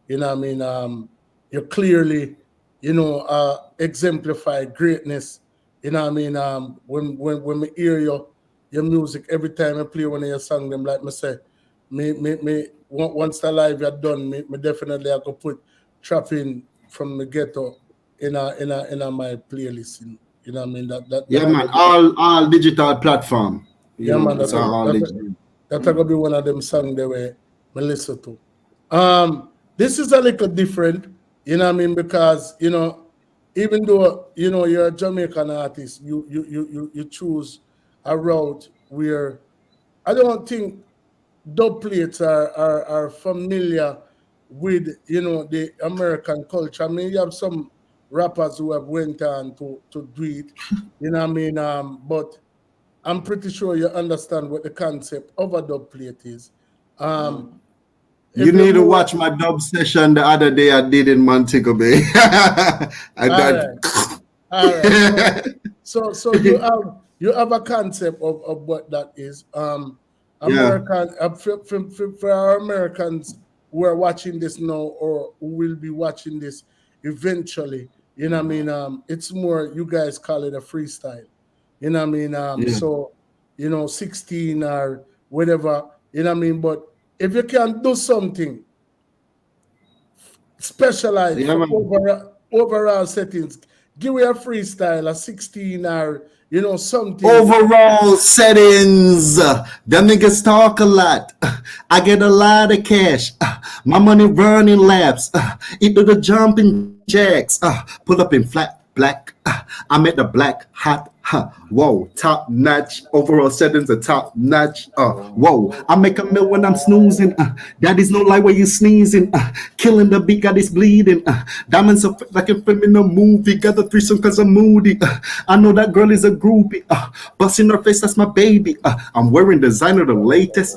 You know what I mean? You clearly, you know, exemplify greatness. You know what I mean? When we hear your music, every time I play one of your song, them like me say, once the live you're done, me definitely I could put trapping from the ghetto in a my playlist. You know what I mean? Yeah, That I man. go be, All digital platform. You yeah, man. know, it's all digital. That I gonna be one of them songs they were me listen to. This is a little different, you know what I mean? Because, you know, even though you know you're a Jamaican artist, you choose a route where I don't think dub plates are familiar with the American culture. I mean, you have some rappers who have went on to do it, you know what I mean. But I'm pretty sure you understand what the concept of a dub plate is. You If you're need to more watch my dub session the other day I did in Montego Bay. I all got. right, all right. So you have a concept of what that is. Yeah. American for our Americans who are watching this now or who will be watching this eventually, you know what I mean? It's more you guys call it a freestyle. You know what I mean? Yeah. So 16 or whatever, you know what I mean? But if you can do something specialized Yeah, for man. overall settings. Give me a freestyle, a 16 or something. Overall settings. Them niggas talk a lot. I get a lot of cash. My money running laps. Into the jumping jacks. Pull up in flat black. I'm at the black hot. Whoa, top notch. Overall settings are top notch. Whoa, I make a meal when I'm snoozing. That is no lie when you sneezing. Killing the beat, got this bleeding. Diamonds are like a film in a movie. Got the threesome cause I'm moody. I know that girl is a groupie. Bust in her face, that's my baby. I'm wearing designer the latest.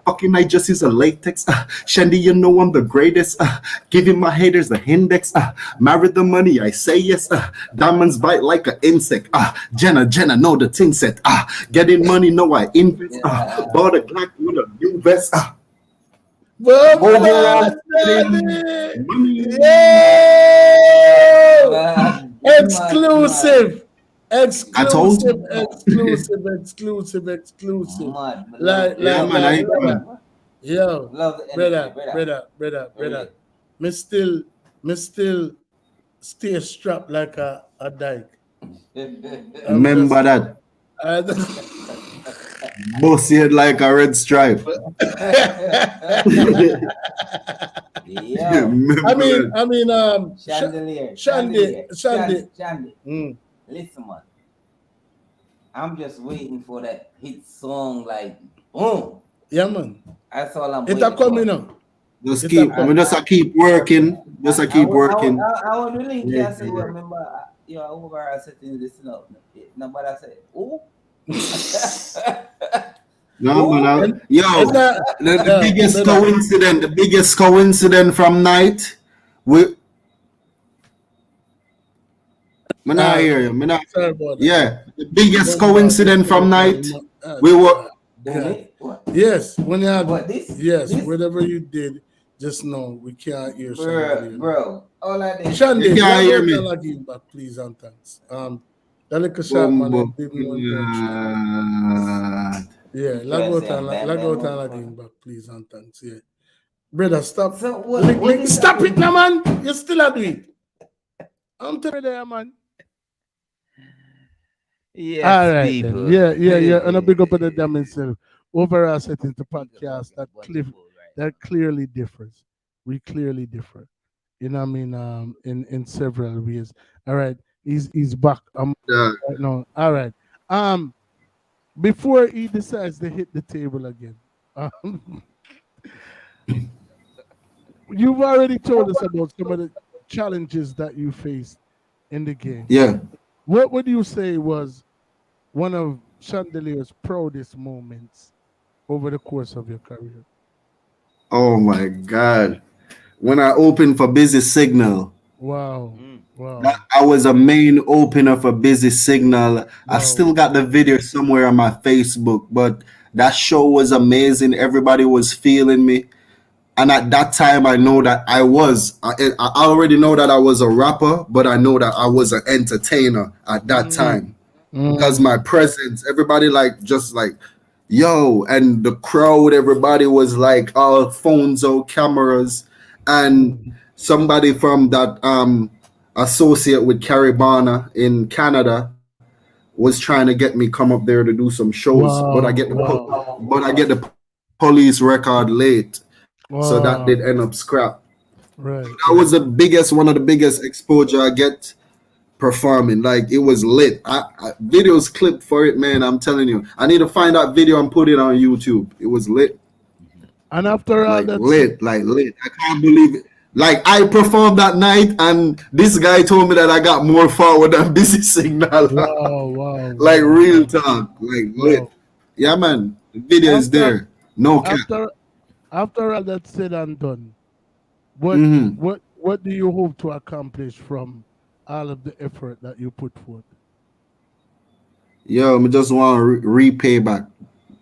Fucking I just use a latex. Shandy, you know I'm the greatest. Giving my haters the index. Married the money, I say yes. Diamonds bite like an insect. Jenna, know the thing set. Getting money, no I invest. Bought a Glock with a new vest. Overall, Yo! Exclusive. I told Exclusive, you. exclusive, exclusive, exclusive. Yeah, man, I Brother. come. Yo, Love the brother, energy, brother. Me still stay strapped like a dyke. I'm Remember just, that. I, Bossy head like a red stripe. Yo, Remember that. Chandelier, Shandy, Shandy. Listen, man. I'm just waiting for that hit song, like boom. Yeah, man. That's all I'm It a waiting for. coming up. Just It a keep, coming. just keep working. Just keep working. I want to link Yeah. here. Say, you remember, overall settings. Listen up. Nobody say, oh. No, man. Yo, It's not, the biggest brother. coincidence, from night, we. Man, I hear you. Man, Sorry about that. yeah, the biggest coincidence from night, we were. Yes, when you had But this, whatever you did, just know we can't hear Shandy. bro. All I did. Shandy, You can't hear me. log in back, please, and thanks. That little shot, man, a bit more yeah, log out and log in back, please, and thanks. Yeah, brother, stop. So what Stop it, now, man. You still a do it. I'm telling you, man. Yes, All right, people. then. Yeah. And a big up on the damn itself. Overall settings, the podcast that clearly differs. We clearly differ. You know what I mean? In several ways. All right, he's back. Yeah. Right now. All right. Before he decides to hit the table again, you've already told us about some of the challenges that you faced in the game. Yeah. What would you say was one of Chandilare's proudest moments over the course of your career? Oh my God. When I opened for Busy Signal. Wow. Wow. I was a main opener for Busy Signal. Wow. I still got the video somewhere on my Facebook, but that show was amazing. Everybody was feeling me. And at that time, I know that I already know that I was a rapper, but I know that I was an entertainer at that time. Because my presence, everybody just yo, and the crowd, everybody was like all phones out, cameras, and somebody from that associate with Caribana in Canada was trying to get me come up there to do some shows, but I get the police record late. Wow. So that did end up scrap. Right. That was one of the biggest exposure I get. performing. Like it was lit. Videos clipped for it, man. I'm telling you. I need to find that video and put it on YouTube. It was lit. And after all Like that, lit, like lit. I can't believe it. Like I performed that night, and this guy told me that I got more forward than Busy Signal. wow, Like real talk, like lit. wow. Yeah, man. The video is After there. No cap. after all that said and done, what Mhm. what do you hope to accomplish from all of the effort that you put forth? Yo, I just want to repay back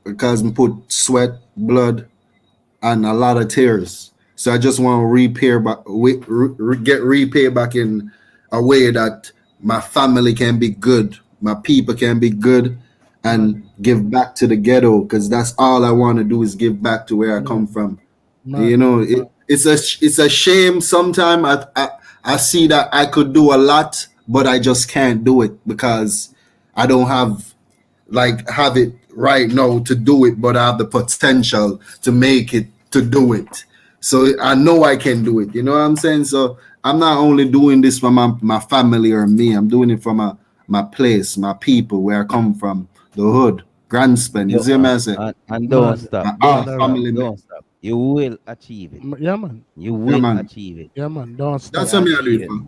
because I put sweat, blood, and a lot of tears. So I just want to repay back, get repay back in a way that my family can be good, my people can be good, and give back to the ghetto. Because that's all I want to do is give back to where I come from. You know, it's a shame. Sometimes I see that I could do a lot, but I just can't do it because I don't have it right now to do it, but I have the potential to make it, to do it. So I know I can do it. You know what I'm saying? So I'm not only doing this for my family or me. I'm doing it for my place, my people, where I come from, the hood, Grand Span. You see what I'm saying? And don't stop. Our Don't family. stop. Don't stop. You will achieve it. Yeah, man. You will man. achieve it. Yeah, man. Don't stop. That's what I do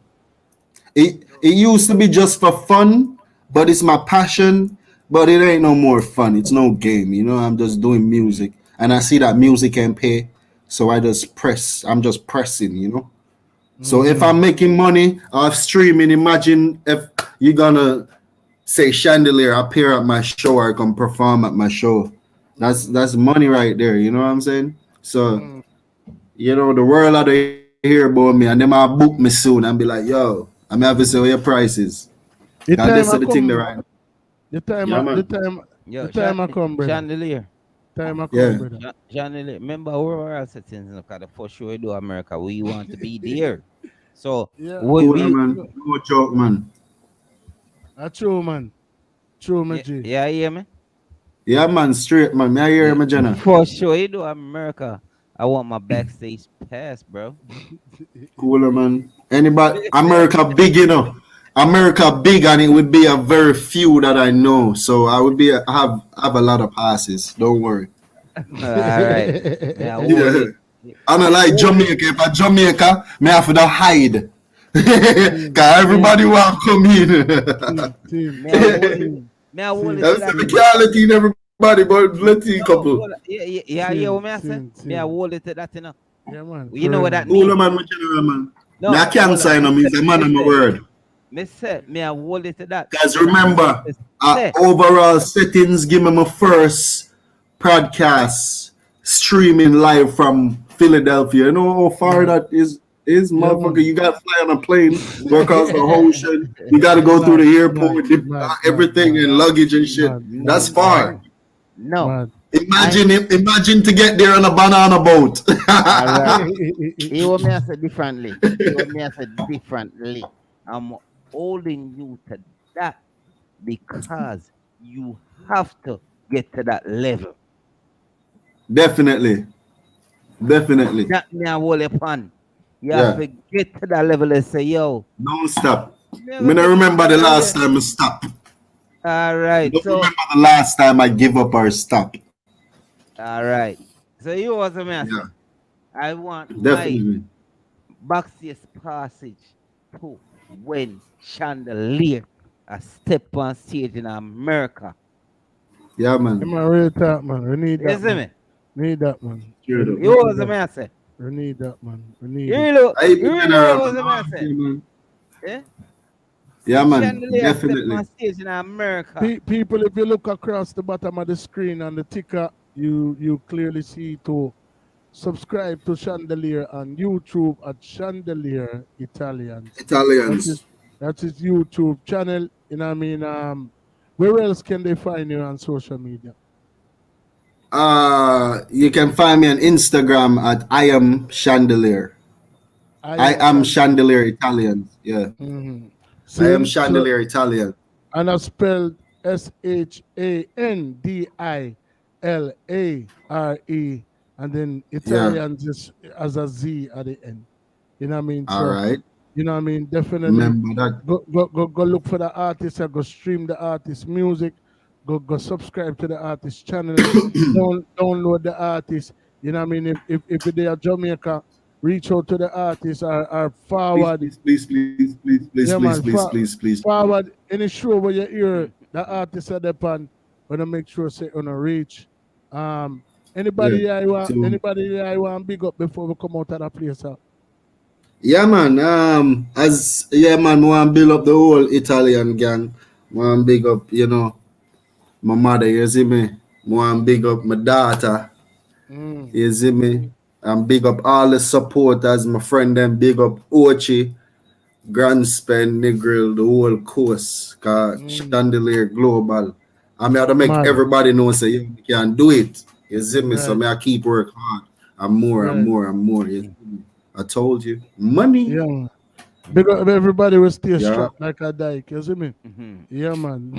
it for. It used to be just for fun, but it's my passion. But it ain't no more fun. It's no game. You know, I'm just doing music, and I see that music can pay, so I just press. I'm just pressing. You know. So if I'm making money off streaming, imagine if you're gonna say Chandelier appear at my show or come perform at my show. That's money right there. You know what I'm saying? So you know the world out there hear about me, and they might book me soon and be like, "Yo, I'm having to sell your prices." That's the thing there, right? The time I come, brother. Chandelier. Time I come, brother. Chandelier. Remember overall settings, because the first show we do America, we want to be there. So man. No joke, man. That's true, man. True, man. Yeah, you hear me? Yeah, man, straight, man. May I hear me, Jenna? For sure, you do America. I want my backstage pass, bro. Cooler, man. Anybody? America big, you know. America big, and it would be a very few that I know. So I would have a lot of passes. Don't worry. All right. Yeah. I'm not like Jamaica. If I Jamaica, me have to hide. Cause everybody want to come in. That's the reality in everybody, but let's see a couple. Yeah, what I say? Me I hold it to that, you know. Yeah, man. You know what that means? Man. No, I can't sign them. He's a man of my word. Me say, me I hold it to that. Guys, remember, overall settings give me my first podcast streaming live from Philadelphia. You know how far that is, motherfucker? You got to fly on a plane, go across the ocean. You got to go through the airport, everything and luggage and shit. That's far. No. Imagine to get there on a banana boat. You want me to say differently. I'm holding you to that because you have to get to that level. Definitely. That me I hold upon. You have to get to that level and say, yo. Don't stop. I mean, I remember the last time I stopped. All right. Don't remember the last time I give up or stop. All right. So you was a man. Yeah. I want definitely my backstage passage to when Chandelier a step on stage in America. Yeah, man. I'm a real talk, man. We need that. Man. Need that, man. You was a man, say. We need that, man. We need you was a man, say. Yeah, man. Chandelier Definitely. on stage in America. People, if you look across the bottom of the screen on the ticker, you clearly see to subscribe to Chandelier on YouTube at Chandelier Italians. That's his YouTube channel. You know what I mean? Where else can they find you on social media? You can find me on Instagram at I am Chandelier. I am Chandelier Italian. Yeah. Mm-hmm. I am Chandelier Italian. And I spelled SHANDILARE, and then Italian just as a Z at the end. You know what I mean? All right. You know what I mean? Definitely Remember that. go look for the artist and go stream the artist music. Go subscribe to the artist channel. Download the artist. You know what I mean? If they are Jamaica, reach out to the artist or Please, forward. please, please, please, please, please, Yeah, please, man. please, please, please. Forward any show where you hear the artist at the pan. Wanna make sure say on a reach. Um, Yeah. So anybody I want big up before we come out of the place. yeah, man. As yeah, man, want build up the whole Italian gang. Want big up, my mother. You see me? Want big up my daughter. You see me? And big up all the supporters, my friend. Them big up Ochi, Grand Spend, Negril, the whole course. Cause Chandelier Global. I mean, I to make Mad. everybody know say you can do it. You see me? So Right. I keep work hard. And more and Right. more and more. You see me? I told you. Money. Yeah, man. Big up everybody will stay Yeah. strapped like a dyke, you see me? Yeah, man.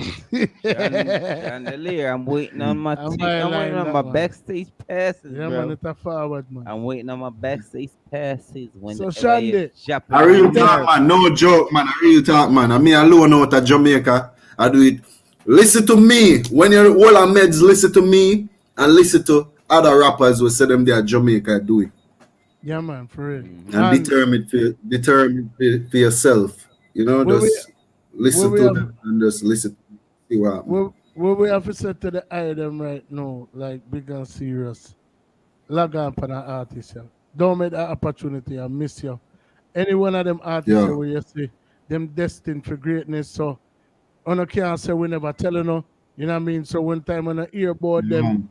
Chandelier, I'm waiting on my I'm I'm waiting on my man. backstage passes, Yeah, bro. man, it's a forward, man. I'm waiting on my backstage passes So, whenever you Shandy, drop it I on real the talk, earth. man. No joke, man. I real talk, man. I mean, alone out of Jamaica. I do it. Listen to me. When you're all our meds, listen to me and listen to other rappers who say them they are Jamaica. Do it. yeah, man, for real. And determine for yourself. Where we Just listen where we to have them and just listen. See what happens. where we have to say to the item right now, like big and serious. Log on for the artist, yeah. Don't make that opportunity. I miss you. Any one of them artists Yeah. where you see them destined for greatness. So on can't say we never telling no. You know what I mean? So one time when I hear about them,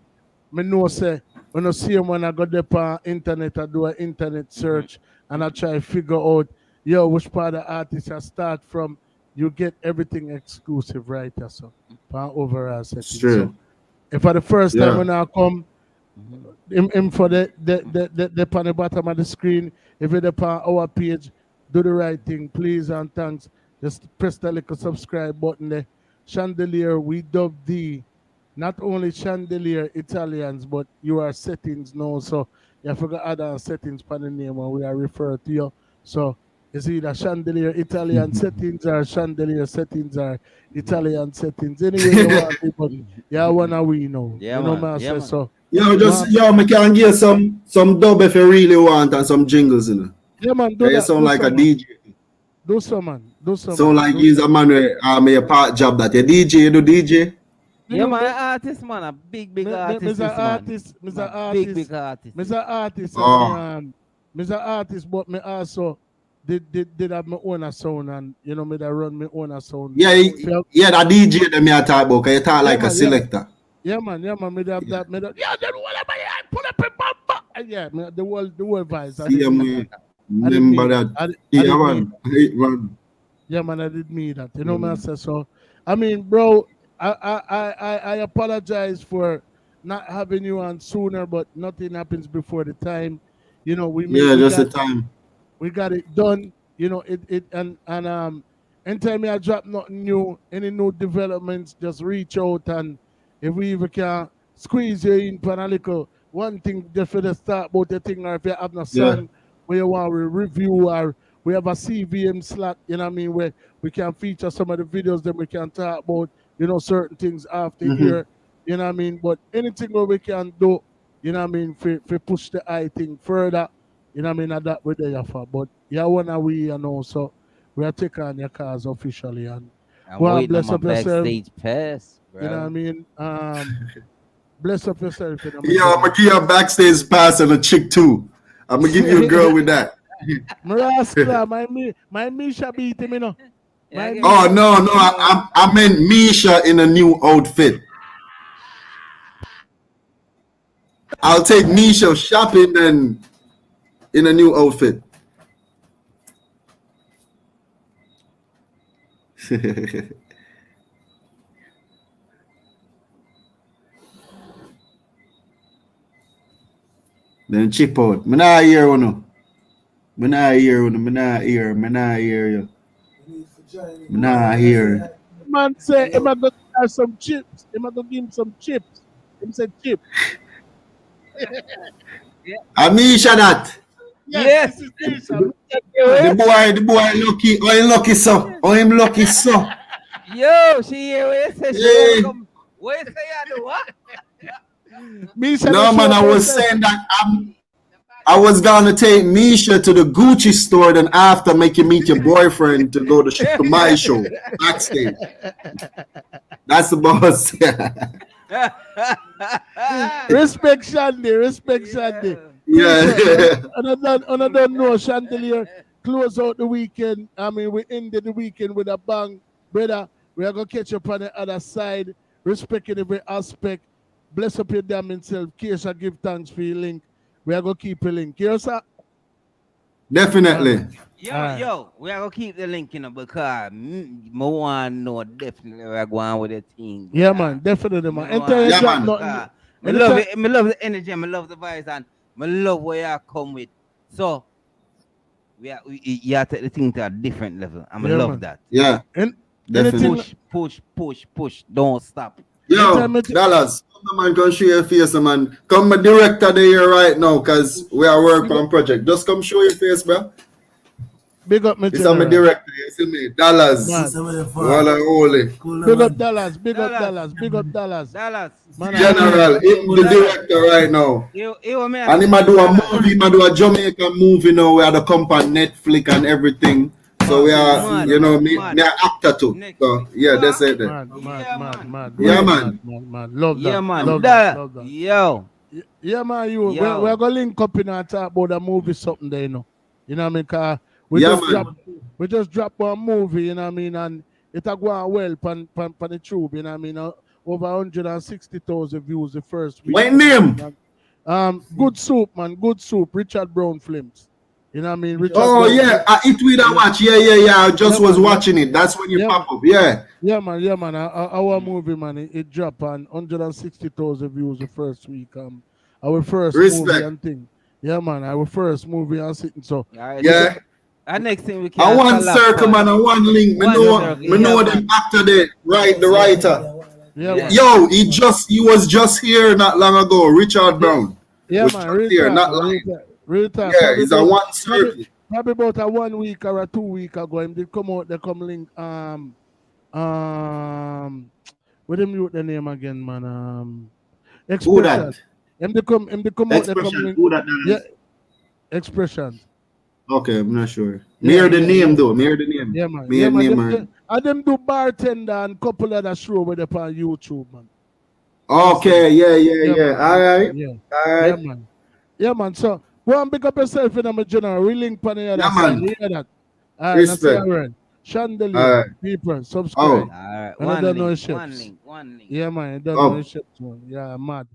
me know say when I see them when I go there on internet, I do an internet search and I try to figure out which part of the artist I start from. You get everything exclusive right there, so for overall setting. Straight. So if for the first time Yeah. when I come, him for the on the bottom of the screen, if you're on our page, do the right thing, please and thanks. Just press the little subscribe button there. Chandelier, we dub the not only Chandelier Italians, but you are settings now. So you forgot other settings for the name when we are referred to you. So it's either Chandelier Italian settings or Chandelier settings or Italian settings. Anyway, you want it, but yeah, wanna we know. Yeah, you know man. what I Yeah, say? man. So Me can give some dub if you really want and some jingles, yeah, man, do You that. sound Do like a some, man. DJ. Do some, man. Do some. Sound man. like Do he's some. a man where make a part job that you DJ, you do DJ. Yeah, man, artist, man, a big artist, Mr. this man. Artist, Mr. Artist, Big artist. Mr. Artist, Oh. Mr. Artist, but me also did have my own sound and me that run my own sound. Yeah, that DJ that me I talk about, 'cause you talk like a selector. Yeah, man, me that that me that yeah, then whatever I pull up in my yeah, me, the whole vibes. I didn't mean that. Remember that. I Yeah, didn't man. mean Man. Yeah, man, I did mean that. You know what I say? So, I mean, bro, I apologize for not having you on sooner, but nothing happens before the time. We Yeah, just the time. we got it done. And anytime I drop nothing new, any new developments, just reach out and if we even can squeeze you in for a little one thing just for the start about the thing, or if you have no song where you want to review or we have a CVM slot, you know what I mean, where we can feature some of the videos that we can talk about, certain things after here, you know what I mean? But anything where we can do, you know what I mean, for push the eye thing further, you know what I mean, and that we're there for. But yeah, so we are taking on your cars officially and I'm waiting on my backstage pass, bro. you know what I mean? Bless up yourself. Yeah, I'm gonna give you a backstage pass and a chick too. I'm gonna give you a girl with that. Maraskla, my Misha beat him, Oh no, I meant Misha in a new outfit. I'll take Misha shopping and in a new outfit. Then chip out. Me nah hear you. Me nah hear you. Me nah hear you. Me nah hear. Man say, I'm gonna have some chips. I'm gonna give him some chips. Him said chip. Amisha that. Yes. this is Keisha. The boy lucky. Oh, him lucky so. Oh, him lucky so. Yo, she here. Where say she wanna Hey. come? Where say I do what? Misha No no show man, up I was herself. saying that I was gonna take Misha to the Gucci store, then after make you meet your boyfriend to go to my show backstage. That's the boss. Respect Shandy, respect Shandy. Keisha, Yeah. and I don't know Chandelier close out the weekend. I mean, we ended the weekend with a bang. Brother, we are going to catch up on the other side, respecting every aspect. Bless up your damn self. Keisha, give thanks for your link. We are going to keep a link. Keisha? Definitely. Yo, we are gonna keep the link in because more one know definitely we're going with the team. Yeah, man, definitely, man. Enter and Yeah, drop man. nothing. I love Anytime, it. I love the energy. I love the vibes, and I love where you come with. So you have to take the thing to a different level. I yeah, love man. that. Yeah, And definitely. anything, Push. Don't stop. anytime, Yo, Dallas, come on, man, come show your face, man. Come, my director there here right now, cause we are working on project. Just come show your face, bro. big up, my This is my general. director, you see me? Dallas. Man. Well and holy. Big up Dallas, big up Dallas, big up Dallas. Dallas. Man, General, him the director right now. You me And him a do a movie, him a do a Jamaican movie now. We are the come on Netflix and everything. So we are, you know, me an actor too. So yeah, that's it. Mad. Yeah, Really man. mad. Love that. Yeah, man. Love that. Yo. Yeah, man, you. We're gonna link up and talk about a movie something there, you know. You know what I mean? Cause Yeah, man. we just drop one movie, you know what I mean, and it a go on well pan the tube, you know what I mean? Over 160,000 views the first week. What name? Good Soup, man. Good Soup. Richard Brown Films. You know what I mean? Richard Oh Brown yeah, it with a watch. Yeah. I just was watching it. That's when you pop up. Yeah. Yeah, man. Our movie, man, it dropped on 160,000 views the first week. Our first movie and thing. Yeah, man, our first movie and sitting. So yeah. And next thing we can. I one circle, man, and one link. Me know them actor there, right? The writer. Yeah. Yo, he was just here not long ago. Richard Brown. Yeah, was man. just here, not long. Yeah, he's a one circle. Probably about a 1 week or a 2 week ago, him did come out. They come link. What them use the name again, man? Expression. Who that? Him they come out. They come link. Who that? Yeah, Expressions. Okay, I'm not sure. Me hear the name though. Me hear the name. Yeah, man. Me hear the name. And them do bartender and couple other show with up on YouTube, man. Okay, yeah. All right. Yeah, man. Yeah, man. So go and pick up yourself in my general. We link on the other side. You hear that? All right, respect. Chandelier, people, subscribe. All right. One link. Yeah, man. You don't know shit, man. Yeah, mad.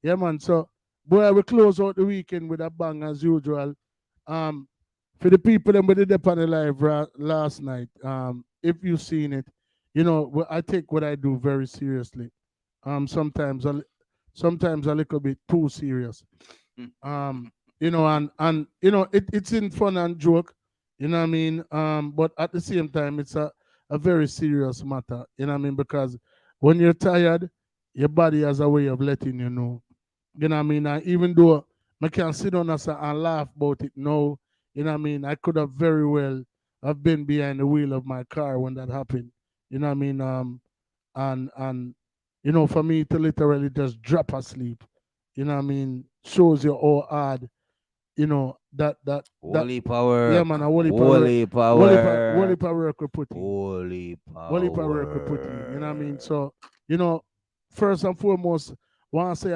Yeah, man. So, boy, we close out the weekend with a bang as usual. For the people that were there on the live last night, if you've seen it, you know, I take what I do very seriously. Sometimes a little bit too serious. You know, and you know, it's in fun and joke, you know what I mean? But at the same time, it's a very serious matter, you know what I mean? Because when you're tired, your body has a way of letting you know. You know what I mean? And even though I can sit on us and laugh about it now, you know what I mean? I could have very well have been behind the wheel of my car when that happened. You know what I mean? And you know, for me to literally just drop asleep, you know what I mean, shows you how hard, you know, that holy power. Yeah, man, holy power could put in. Holy power could put in. You know what I mean? So, you know, first and foremost, want to say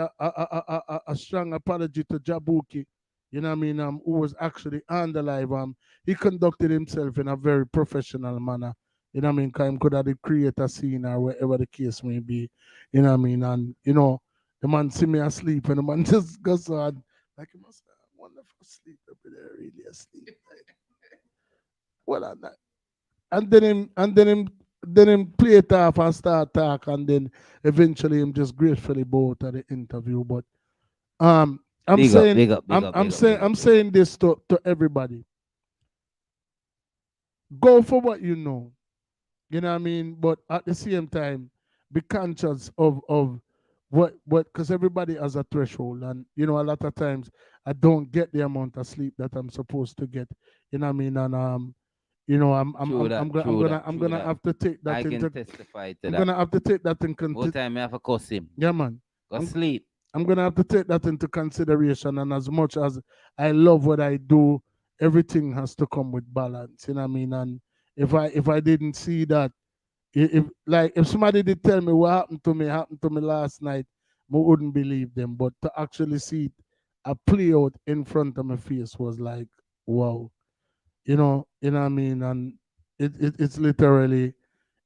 a strong apology to Jabuki, you know what I mean, who was actually on the live. He conducted himself in a very professional manner. You know what I mean? Because he could have create a scene or whatever the case may be. You know what I mean? And, you know, the man see me asleep and the man just goes on. Like, he must have wonderful sleep up there, really asleep. Like, well, I'm not. And then him play it off and start talk, and then eventually him just gratefully bow to the interview. But I'm saying this to everybody. Go for what you know. You know what I mean? But at the same time, be conscious of because everybody has a threshold, and you know, a lot of times I don't get the amount of sleep that I'm supposed to get. You know what I mean? And you know, I'm gonna have to take that I can into. testify to I'm that. gonna have to take that in What time I have to cuss him? Yeah, man. Go sleep. I'm gonna have to take that into consideration. And as much as I love what I do, everything has to come with balance. You know what I mean? And if I didn't see that, if somebody did tell me what happened to me last night, I wouldn't believe them. But to actually see it play out in front of my face was like, wow. You know what I mean? And it's literally,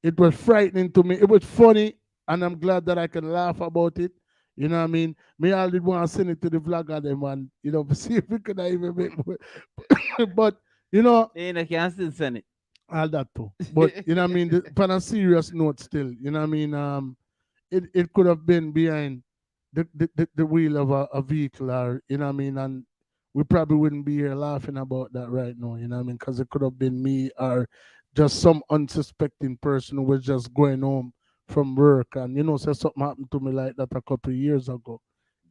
it was frightening to me. It was funny, and I'm glad that I can laugh about it. You know what I mean? Me, I did want to send it to the vlogger them and, you know, see if we could even make but, you know. They can still send it. All that too. But, you know what I mean? On a serious note still, you know what I mean? It could have been behind the wheel of a vehicle, or, you know what I mean? And we probably wouldn't be here laughing about that right now, you know what I mean? Because it could have been me or just some unsuspecting person who was just going home from work, and, you know, say something happened to me like that a couple of years ago.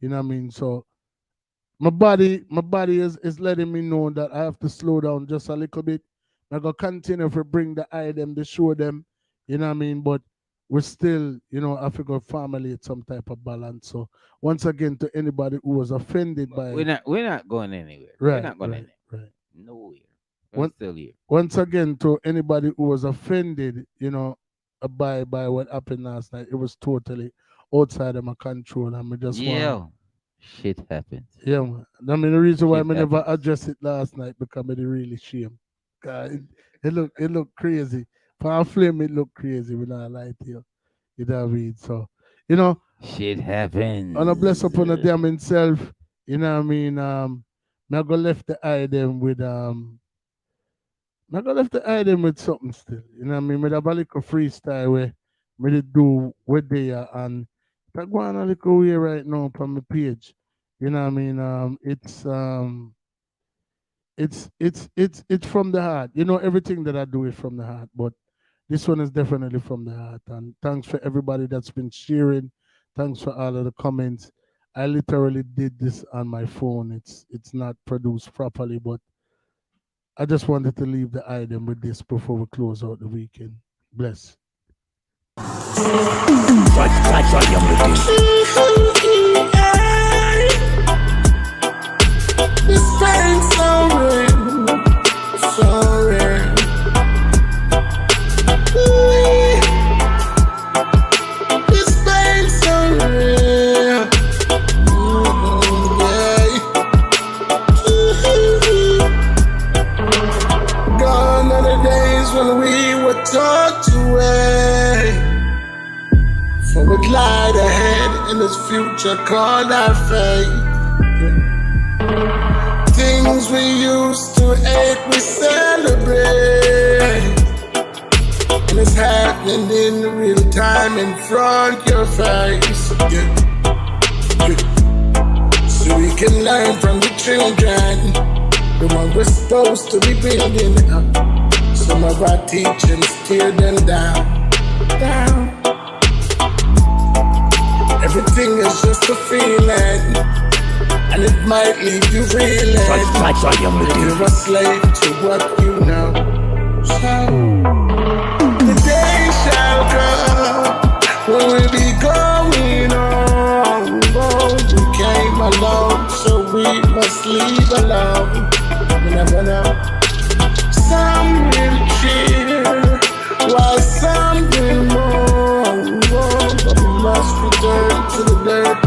You know what I mean? So my body is letting me know that I have to slow down just a little bit. I'm gonna continue to bring the item to show them, you know what I mean? But we're still, you know, I figure formulate some type of balance. So once again, to anybody who was offended by, we're not going anywhere. Right, We're not going right, anywhere. right. Nowhere. We're still here. Once again, to anybody who was offended, you know, by what happened last night, it was totally outside of my control, and we just want. Shit happens. Yeah, man. I mean, the reason why I Shit never happens. addressed it last night because it really shame. It looked crazy. For our flame, it looked crazy. When I lie to you, you know what I mean. So, you know, Shit happens. on a bless upon the damn himself. You know what I mean. I go left the item with I go left the item with something still. You know what I mean. Me have a little freestyle where me dey do what they are, and if I go on a little way right now from my page. You know what I mean. It's from the heart. You know, everything that I do is from the heart, but this one is definitely from the heart. And thanks for everybody that's been sharing. Thanks for all of the comments. I literally did this on my phone. It's not produced properly, but I just wanted to leave the item with this before we close out the weekend. Bless. This pain so real, so real. This pain so real. Gone are the days when we were taught to wait. For it lied ahead in this future called our fate. Things we used to hate, we celebrate. And it's happening in real time in front of your face. So we can learn from the children, the one we're supposed to be building up. Some of our teachings tear them down, down. Everything is just a feeling, and it might leave you reeling. You're a slave to what you know. So the day shall come when we'll be going on. We came alone, so we must leave alone. You never know. Some will cheer, while some will mourn. But we must return to the dirt.